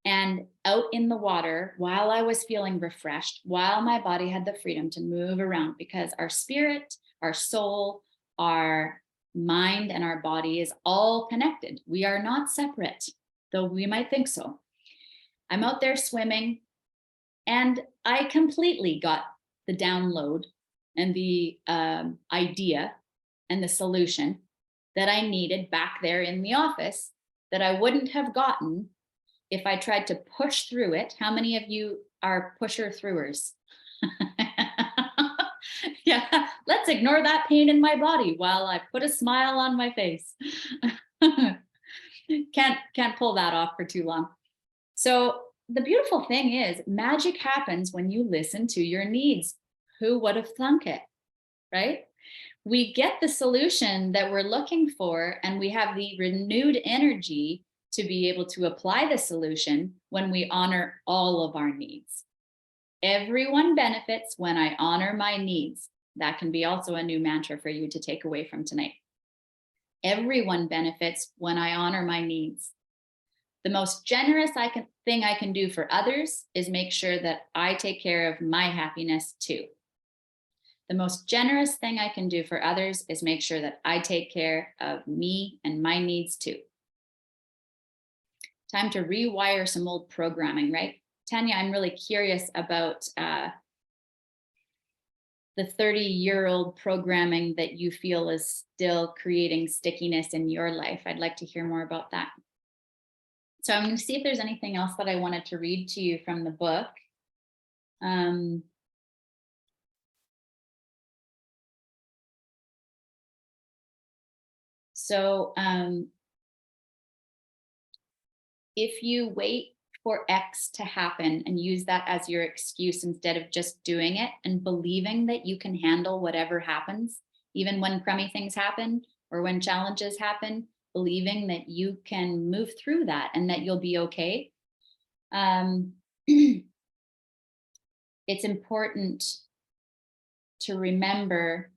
And out in the water, while I was feeling refreshed, while my body had the freedom to move around, because our spirit, our soul, our mind, and our body is all connected. We are not separate, though we might think so. I'm out there swimming, and I completely got the download and the idea and the solution that I needed back there in the office that I wouldn't have gotten if I tried to push through it. How many of you are pusher-throughers? Yeah, let's ignore that pain in my body while I put a smile on my face. Can't pull that off for too long. So the beautiful thing is magic happens when you listen to your needs. Who would have thunk it, right? We get the solution that we're looking for, and we have the renewed energy to be able to apply the solution when we honor all of our needs. Everyone benefits when I honor my needs. That can be also a new mantra for you to take away from tonight. Everyone benefits when I honor my needs. The most generous thing I can do for others is make sure that I take care of my happiness too. The most generous thing I can do for others is make sure that I take care of me and my needs too. Time to rewire some old programming, right? Tanya, I'm really curious about the 30-year-old programming that you feel is still creating stickiness in your life. I'd like to hear more about that. So I'm going to see if there's anything else that I wanted to read to you from the book. If you wait for X to happen and use that as your excuse instead of just doing it and believing that you can handle whatever happens, even when crummy things happen or when challenges happen, believing that you can move through that and that you'll be okay. It's important to remember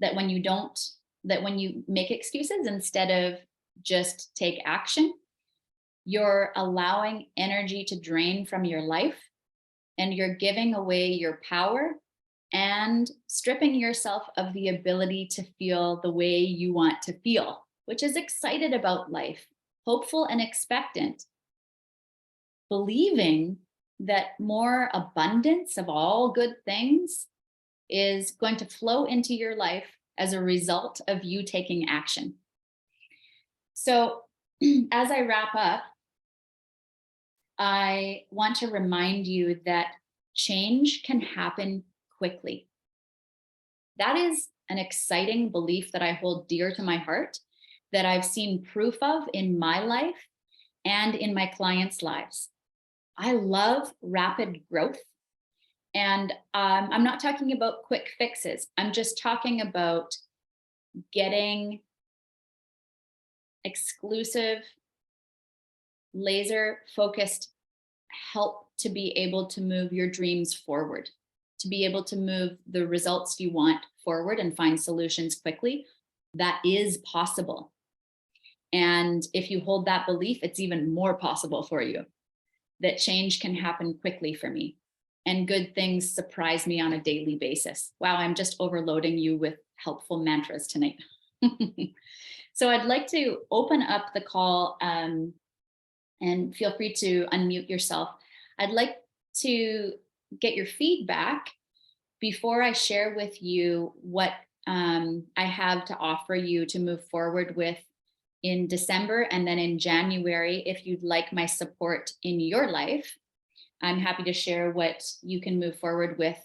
that when you make excuses instead of just take action, you're allowing energy to drain from your life, and you're giving away your power and stripping yourself of the ability to feel the way you want to feel, which is excited about life, hopeful and expectant, believing that more abundance of all good things is going to flow into your life as a result of you taking action. So as I wrap up, I want to remind you that change can happen quickly. That is an exciting belief that I hold dear to my heart, that I've seen proof of in my life and in my clients' lives. I love rapid growth. And I'm not talking about quick fixes. I'm just talking about getting exclusive, laser focused help to be able to move your dreams forward, to be able to move the results you want forward and find solutions quickly. That is possible. And if you hold that belief, it's even more possible for you that change can happen quickly for me. And good things surprise me on a daily basis. Wow, I'm just overloading you with helpful mantras tonight. So I'd like to open up the call and feel free to unmute yourself. I'd like to get your feedback before I share with you what I have to offer you to move forward with in December, and then in January, if you'd like my support in your life, I'm happy to share what you can move forward with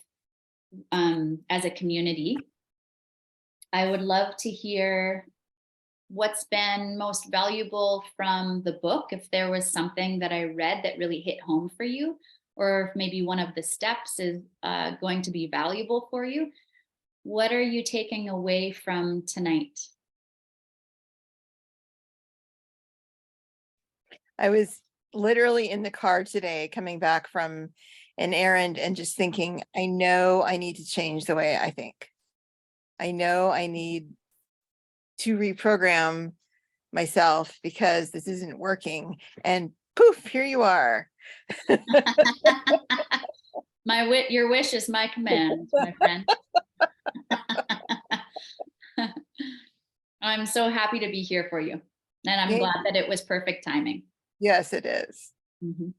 as a community. I would love to hear what's been most valuable from the book, if there was something that I read that really hit home for you, or if maybe one of the steps is going to be valuable for you. What are you taking away from tonight? I was literally in the car today coming back from an errand and just thinking, I know I need to change the way I think. I know I need to reprogram myself because this isn't working. And poof, here you are. Your wish is my command, my friend. I'm so happy to be here for you. And I'm glad that it was perfect timing. Yes, it is. Mm-hmm.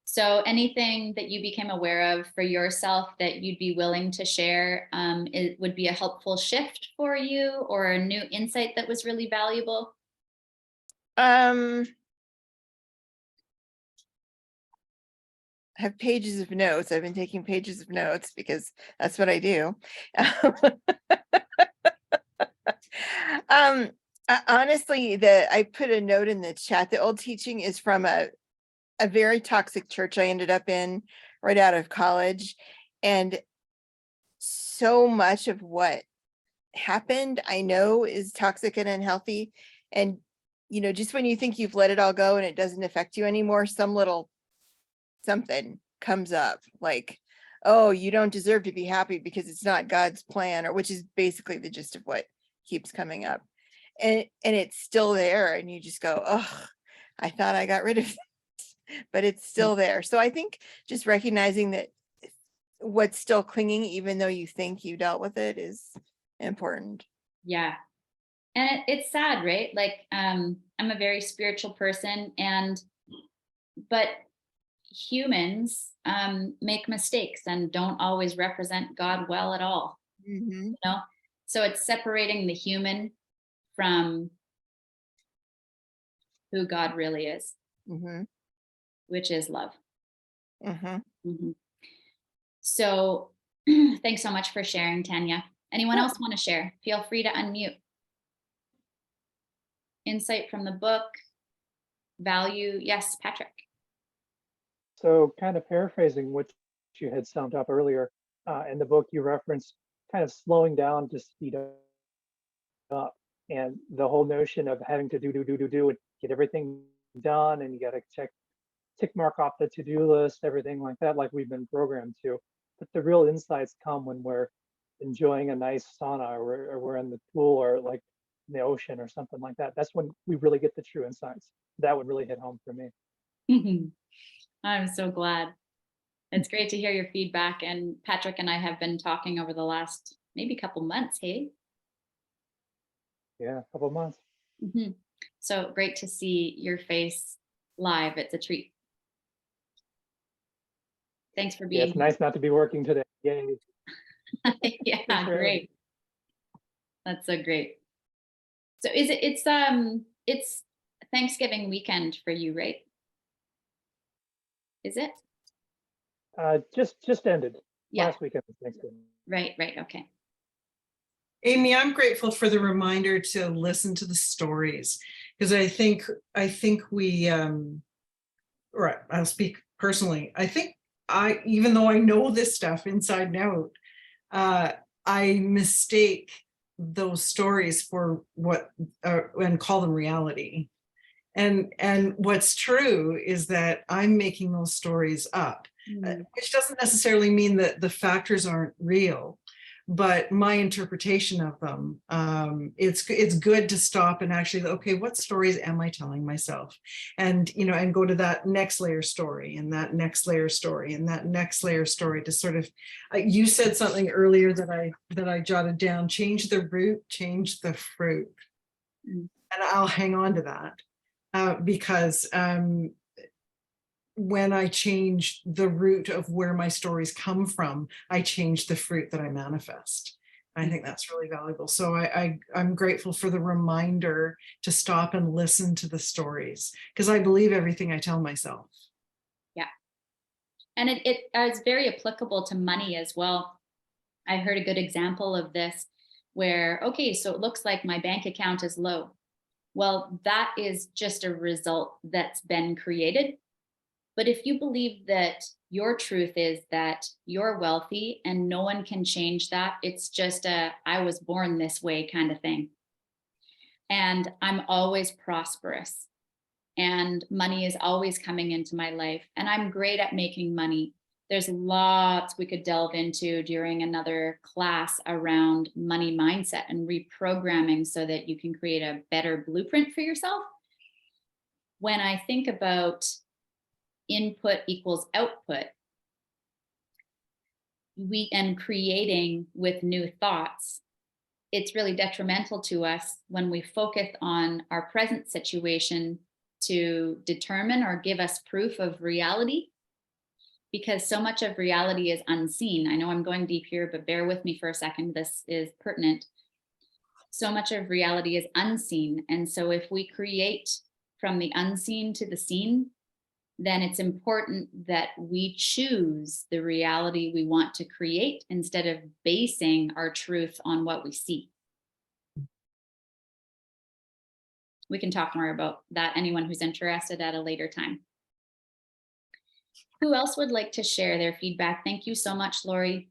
So anything that you became aware of for yourself that you'd be willing to share, it would be a helpful shift for you, or a new insight that was really valuable? I have pages of notes. I've been taking pages of notes because that's what I do. Honestly, I put a note in the chat. The old teaching is from a very toxic church I ended up in right out of college. And so much of what happened, I know, is toxic and unhealthy. And, just when you think you've let it all go and it doesn't affect you anymore, some little something comes up like, oh, you don't deserve to be happy because it's not God's plan, or which is basically the gist of what keeps coming up. And it's still there. And you just go, oh, I thought I got rid of it, but it's still there. So I think just recognizing that what's still clinging, even though you think you dealt with it, is important. Yeah. And it's sad, right? Like, I'm a very spiritual person, but humans make mistakes and don't always represent God well at all, Mhm. So it's separating the human from who God really is, Mhm. which is love. Mhm. Mhm. So thanks so much for sharing, Tanya. Anyone Sure. else want to share? Feel free to unmute. Insight from the book, value. Yes, Patrick. So kind of paraphrasing what you had summed up earlier, in the book you referenced kind of slowing down to speed up, and the whole notion of having to do and get everything done, and you got to tick mark off the to-do list, everything like that, like we've been programmed to. But the real insights come when we're enjoying a nice sauna, or we're in the pool, or like in the ocean or something like that. That's when we really get the true insights. That would really hit home for me. I'm so glad. It's great to hear your feedback. And Patrick and I have been talking over the last maybe couple months. Hey. Yeah, a couple of months. Mhm. So great to see your face live. It's a treat. Thanks for Yeah, being it's nice not to be working today. Yay. here. Yeah, Thanks for having me. great. That's so great. So it's Thanksgiving weekend for you, right? Is it? Just ended Yeah, last weekend was Thanksgiving. right, okay. Amy, I'm grateful for the reminder to listen to the stories, because I think we right, I'll speak personally. I think even though I know this stuff inside and out, I mistake those stories for what and call them reality. And what's true is that I'm making those stories up, which doesn't necessarily mean that the factors aren't real, but my interpretation of them, it's good to stop and actually, okay, what stories am I telling myself? And and go to that next layer story, and that next layer story, and that next layer story, to sort of, you said something earlier that I jotted down: change the root, change the fruit. Mm. And I'll hang on to that. Because when I change the root of where my stories come from, I change the fruit that I manifest. I think that's really valuable. So I'm grateful for the reminder to stop and listen to the stories, because I believe everything I tell myself. Yeah. And it is very applicable to money as well. I heard a good example of this where, okay, so it looks like my bank account is low. Well, that is just a result that's been created. But if you believe that your truth is that you're wealthy and no one can change that, it's just I was born this way kind of thing. And I'm always prosperous, and money is always coming into my life, and I'm great at making money. There's lots we could delve into during another class around money mindset and reprogramming so that you can create a better blueprint for yourself. When I think about input equals output, and creating with new thoughts, it's really detrimental to us when we focus on our present situation to determine or give us proof of reality, because so much of reality is unseen. I know I'm going deep here, but bear with me for a second. This is pertinent. So much of reality is unseen. And so if we create from the unseen to the seen, then it's important that we choose the reality we want to create instead of basing our truth on what we see. we can talk more about that, anyone who's interested, at a later time. Who else would like to share their feedback? Thank you so much, Lori.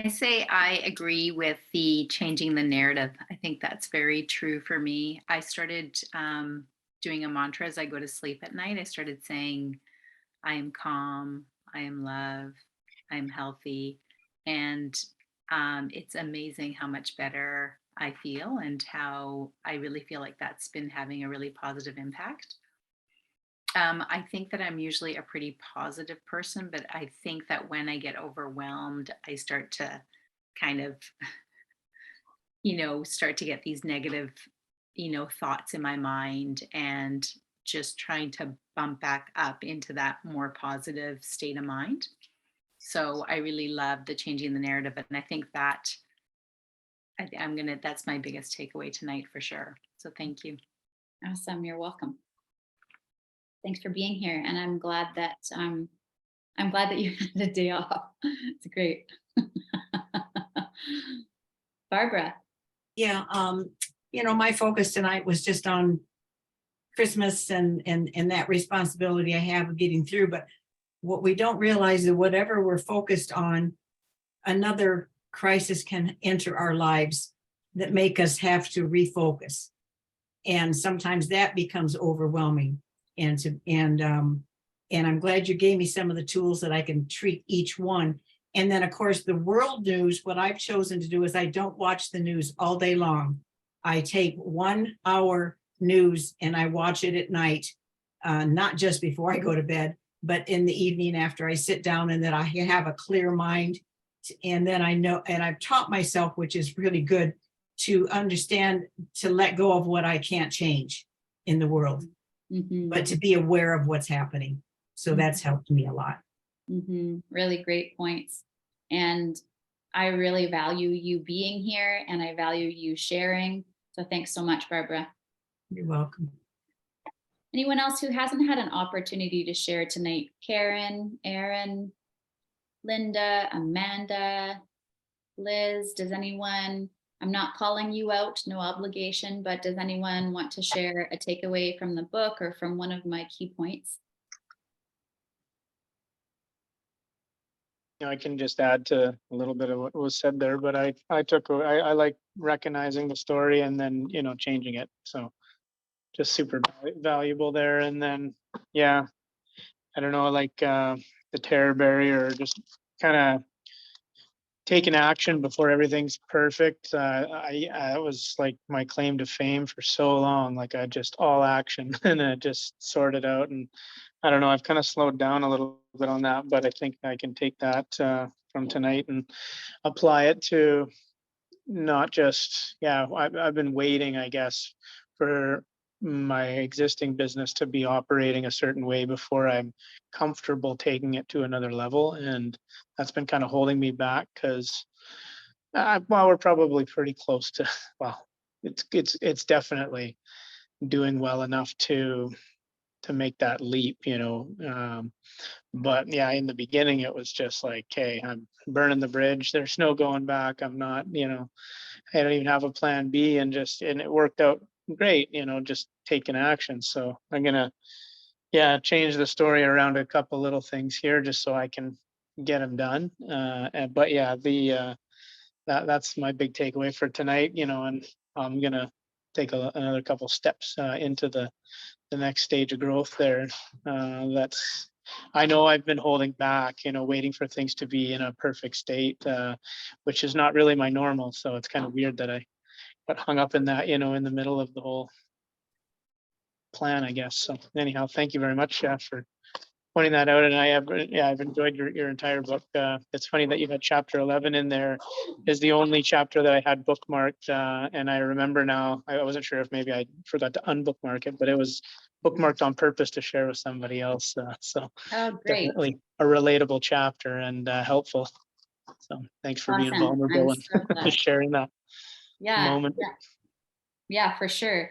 I say I agree with the changing the narrative. I think that's very true for me. I started doing a mantra as I go to sleep at night. I started saying, I am calm, I am love, I am healthy. And it's amazing how much better I feel and how I really feel like that's been having a really positive impact. I think that I'm usually a pretty positive person, but I think that when I get overwhelmed, I start to kind of, start to get these negative, thoughts in my mind, and just trying to bump back up into that more positive state of mind. So I really love the changing the narrative. And I think that that's my biggest takeaway tonight for sure. So thank you. Awesome. You're welcome. Thanks for being here. And I'm glad that you had a day off. It's great. Barbara. Yeah, my focus tonight was just on Christmas and that responsibility I have of getting through. But what we don't realize is whatever we're focused on, another crisis can enter our lives that make us have to refocus. And sometimes that becomes overwhelming. And I'm glad you gave me some of the tools that I can treat each one. And then, of course, the world news, what I've chosen to do is I don't watch the news all day long. I take 1 hour news and I watch it at night, not just before I go to bed, but in the evening after I sit down, and that I have a clear mind. And then I know, and I've taught myself, which is really good, to understand, to let go of what I can't change in the world. Mm-hmm. But to be aware of what's happening. So that's helped me a lot. Mm-hmm. Really great points. And I really value you being here, and I value you sharing. So thanks so much, Barbara. You're welcome. Anyone else who hasn't had an opportunity to share tonight? Karen, Aaron, Linda, Amanda, Liz, does anyone, I'm not calling you out, no obligation, but does anyone want to share a takeaway from the book or from one of my key points? I can just add to a little bit of what was said there, but I like recognizing the story and then, changing it. So just super valuable there. And then, yeah, I don't know, like the terror barrier, just kind of taking action before everything's perfect. That was like my claim to fame for so long. Like I just all action and I just sorted out. And I don't know, I've kind of slowed down a little bit on that, but I think I can take that from tonight and apply it to not just, I've been waiting, I guess, for my existing business to be operating a certain way before I'm comfortable taking it to another level. And that's been kind of holding me back because, we're probably pretty close to, it's definitely doing well enough to make that leap, but yeah, in the beginning it was just like, hey, I'm burning the bridge, there's no going back, I'm not, I don't even have a plan B, and it worked out great, just taking action. So I'm gonna change the story around a couple little things here just so I can get them done. But yeah, that's my big takeaway for tonight, and I'm gonna take another couple steps into the next stage of growth there. I know I've been holding back, waiting for things to be in a perfect state, which is not really my normal. So it's kind of weird that I got hung up in that, in the middle of the whole plan, I guess. So anyhow, thank you very much for pointing that out. And I've enjoyed your entire book. It's funny that you had chapter 11 in there is the only chapter that I had bookmarked. And I remember now, I wasn't sure if maybe I forgot to unbookmark it, but it was bookmarked on purpose to share with somebody else. So Oh, great. definitely a relatable chapter and helpful. So thanks for being Awesome. vulnerable I'm so glad. and sharing that moment. Yeah, for sure.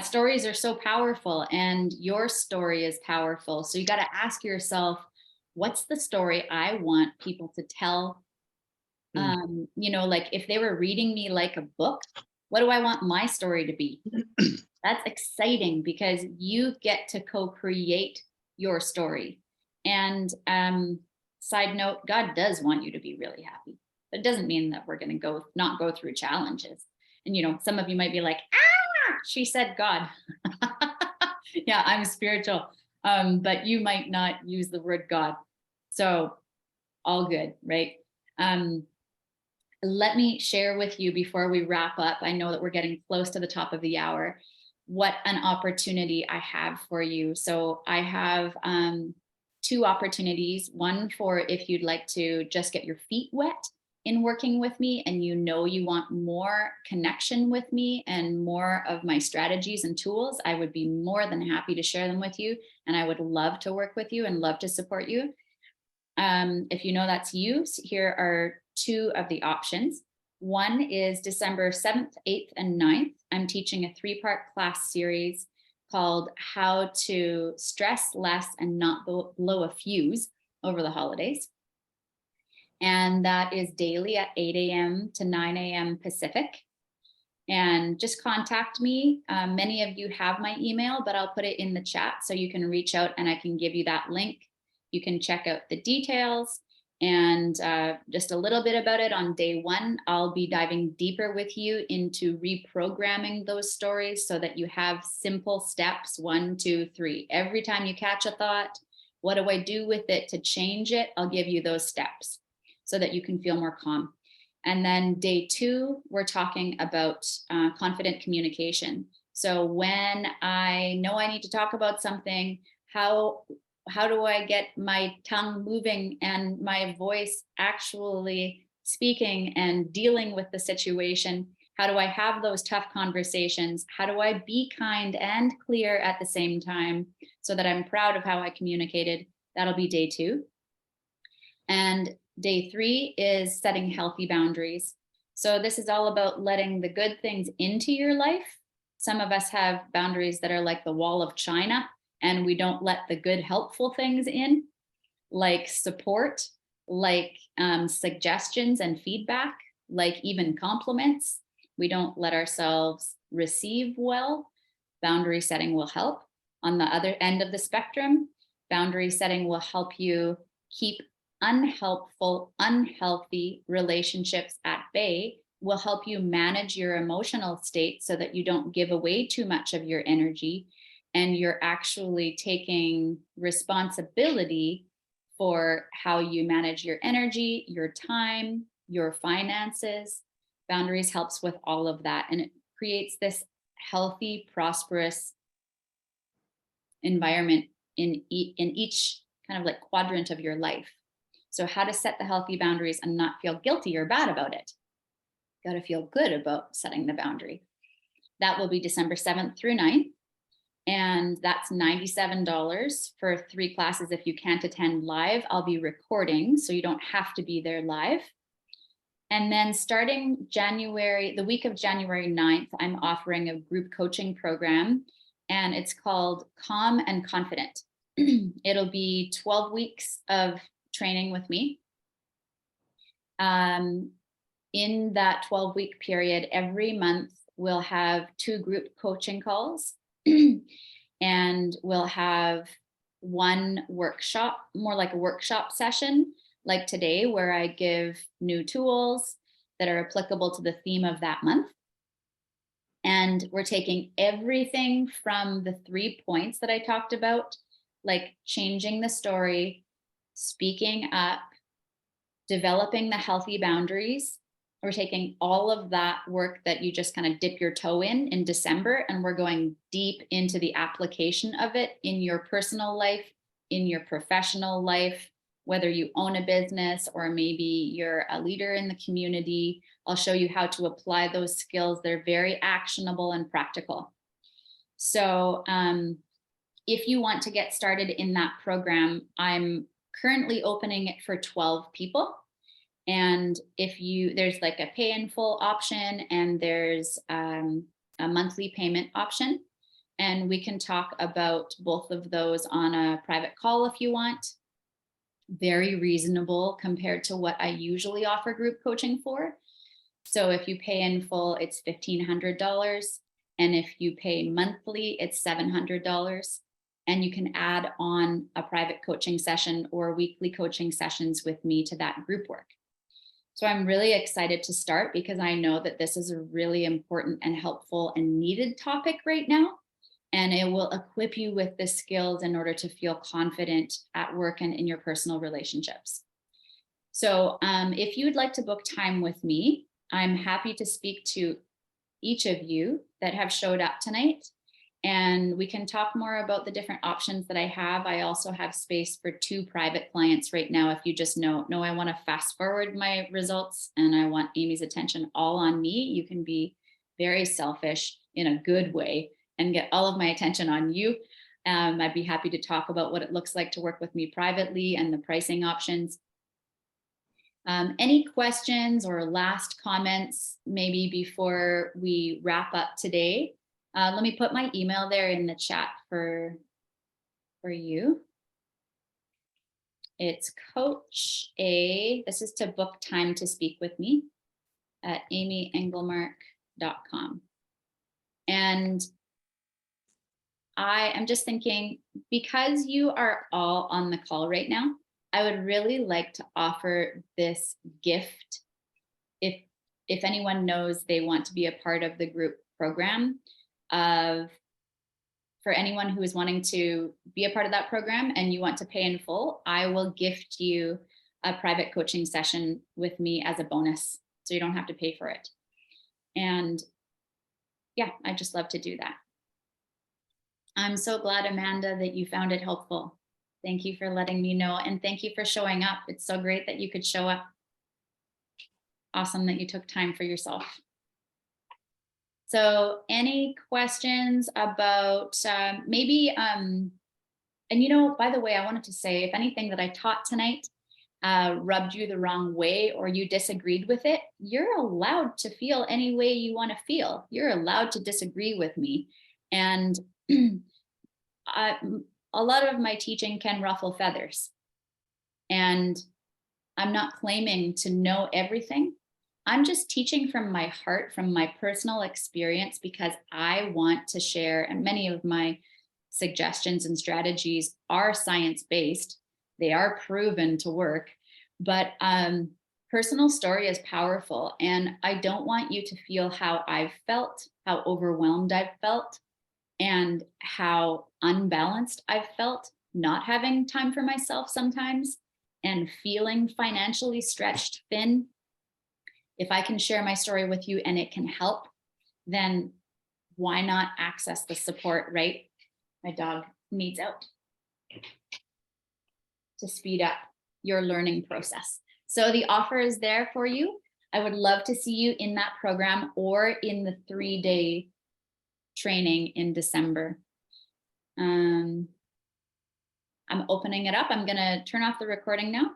Stories are so powerful, and your story is powerful. So you got to ask yourself, what's the story I want people to tell? Like if they were reading me like a book, What do I want my story to be? That's exciting because you get to co-create your story. And side note, God does want you to be really happy. But it doesn't mean that we're going to not go through challenges. And, you know, some of you might be like, she said God. Yeah, I'm spiritual. But you might not use the word God. So all good, right? Let me share with you before we wrap up. I know that we're getting close to the top of the hour, what an opportunity I have for you. So I have 2 opportunities. One for if you'd like to just get your feet wet in working with me and you want more connection with me and more of my strategies and tools, I would be more than happy to share them with you. And I would love to work with you and love to support you. If you know that's you, here are 2 of the options. One is December 7th, 8th, and 9th. I'm teaching a 3-part class series called How to Stress Less and Not Blow a Fuse over the holidays. And that is daily at 8 a.m. to 9 a.m. Pacific. And just contact me. Many of you have my email, but I'll put it in the chat so you can reach out and I can give you that link. You can check out the details and just a little bit about it on day 1. I'll be diving deeper with you into reprogramming those stories so that you have simple steps, 1, 2, 3. Every time you catch a thought, what do I do with it to change it? I'll give you those steps so that you can feel more calm. And then day 2, we're talking about confident communication. So when I know I need to talk about something, how do I get my tongue moving and my voice actually speaking and dealing with the situation? How do I have those tough conversations? How do I be kind and clear at the same time so that I'm proud of how I communicated? That'll be day 2. And day 3 is setting healthy boundaries. So this is all about letting the good things into your life. Some of us have boundaries that are like the wall of China, and we don't let the good, helpful things in, like support, like suggestions and feedback, like even compliments. We don't let ourselves receive well. Boundary setting will help. On the other end of the spectrum, boundary setting will help you keep unhelpful, unhealthy relationships at bay, will help you manage your emotional state so that you don't give away too much of your energy and you're actually taking responsibility for how you manage your energy, your time, your finances. Boundaries helps with all of that, and it creates this healthy, prosperous environment in each kind of like quadrant of your life. So how to set the healthy boundaries and not feel guilty or bad about it. Got to feel good about setting the boundary. That will be December 7th through 9th. And that's $97 for 3 classes. If you can't attend live, I'll be recording, so you don't have to be there live. And then starting the week of January 9th, I'm offering a group coaching program, and it's called Calm and Confident. It'll be 12 weeks of training with me. In that 12-week period, every month we'll have 2 group coaching calls and we'll have 1 workshop, more like a workshop session like today, where I give new tools that are applicable to the theme of that month. And we're taking everything from the 3 points that I talked about, like changing the story, speaking up, developing the healthy boundaries. We're taking all of that work that you just kind of dip your toe in December, and we're going deep into the application of it in your personal life, in your professional life, whether you own a business or maybe you're a leader in the community. I'll show you how to apply those skills. They're very actionable and practical. So if you want to get started in that program, I'm currently opening it for 12 people. And there's like a pay in full option, and there's a monthly payment option. And we can talk about both of those on a private call if you want. Very reasonable compared to what I usually offer group coaching for. So if you pay in full, it's $1,500. And if you pay monthly, it's $700. And you can add on a private coaching session or weekly coaching sessions with me to that group work. So I'm really excited to start because I know that this is a really important and helpful and needed topic right now. And it will equip you with the skills in order to feel confident at work and in your personal relationships. So if you'd like to book time with me, I'm happy to speak to each of you that have showed up tonight. And we can talk more about the different options that I have. I also have space for 2 private clients right now. If you just know, I want to fast forward my results and I want Amy's attention all on me, you can be very selfish in a good way and get all of my attention on you. I'd be happy to talk about what it looks like to work with me privately and the pricing options. Any questions or last comments maybe before we wrap up today? Let me put my email there in the chat for you. It's this is to book time to speak with me at amyenglemark.com. And I am just thinking, because you are all on the call right now, I would really like to offer this gift. If anyone knows they want to be a part of the group program, for anyone who is wanting to be a part of that program and you want to pay in full, I will gift you a private coaching session with me as a bonus. So you don't have to pay for it. And yeah, I just love to do that. I'm so glad, Amanda, that you found it helpful. Thank you for letting me know. And thank you for showing up. It's so great that you could show up. Awesome that you took time for yourself. So any questions about maybe, and by the way, I wanted to say, if anything that I taught tonight rubbed you the wrong way or you disagreed with it, you're allowed to feel any way you want to feel. You're allowed to disagree with me. And a lot of my teaching can ruffle feathers. And I'm not claiming to know everything. I'm just teaching from my heart, from my personal experience, because I want to share, and many of my suggestions and strategies are science-based. They are proven to work, but personal story is powerful. And I don't want you to feel how I've felt, how overwhelmed I've felt, and how unbalanced I've felt, not having time for myself sometimes, and feeling financially stretched thin. If I can share my story with you and it can help, then why not access the support, right? My dog needs out to speed up your learning process. So the offer is there for you. I would love to see you in that program or in the 3-day training in December. I'm opening it up. I'm going to turn off the recording now.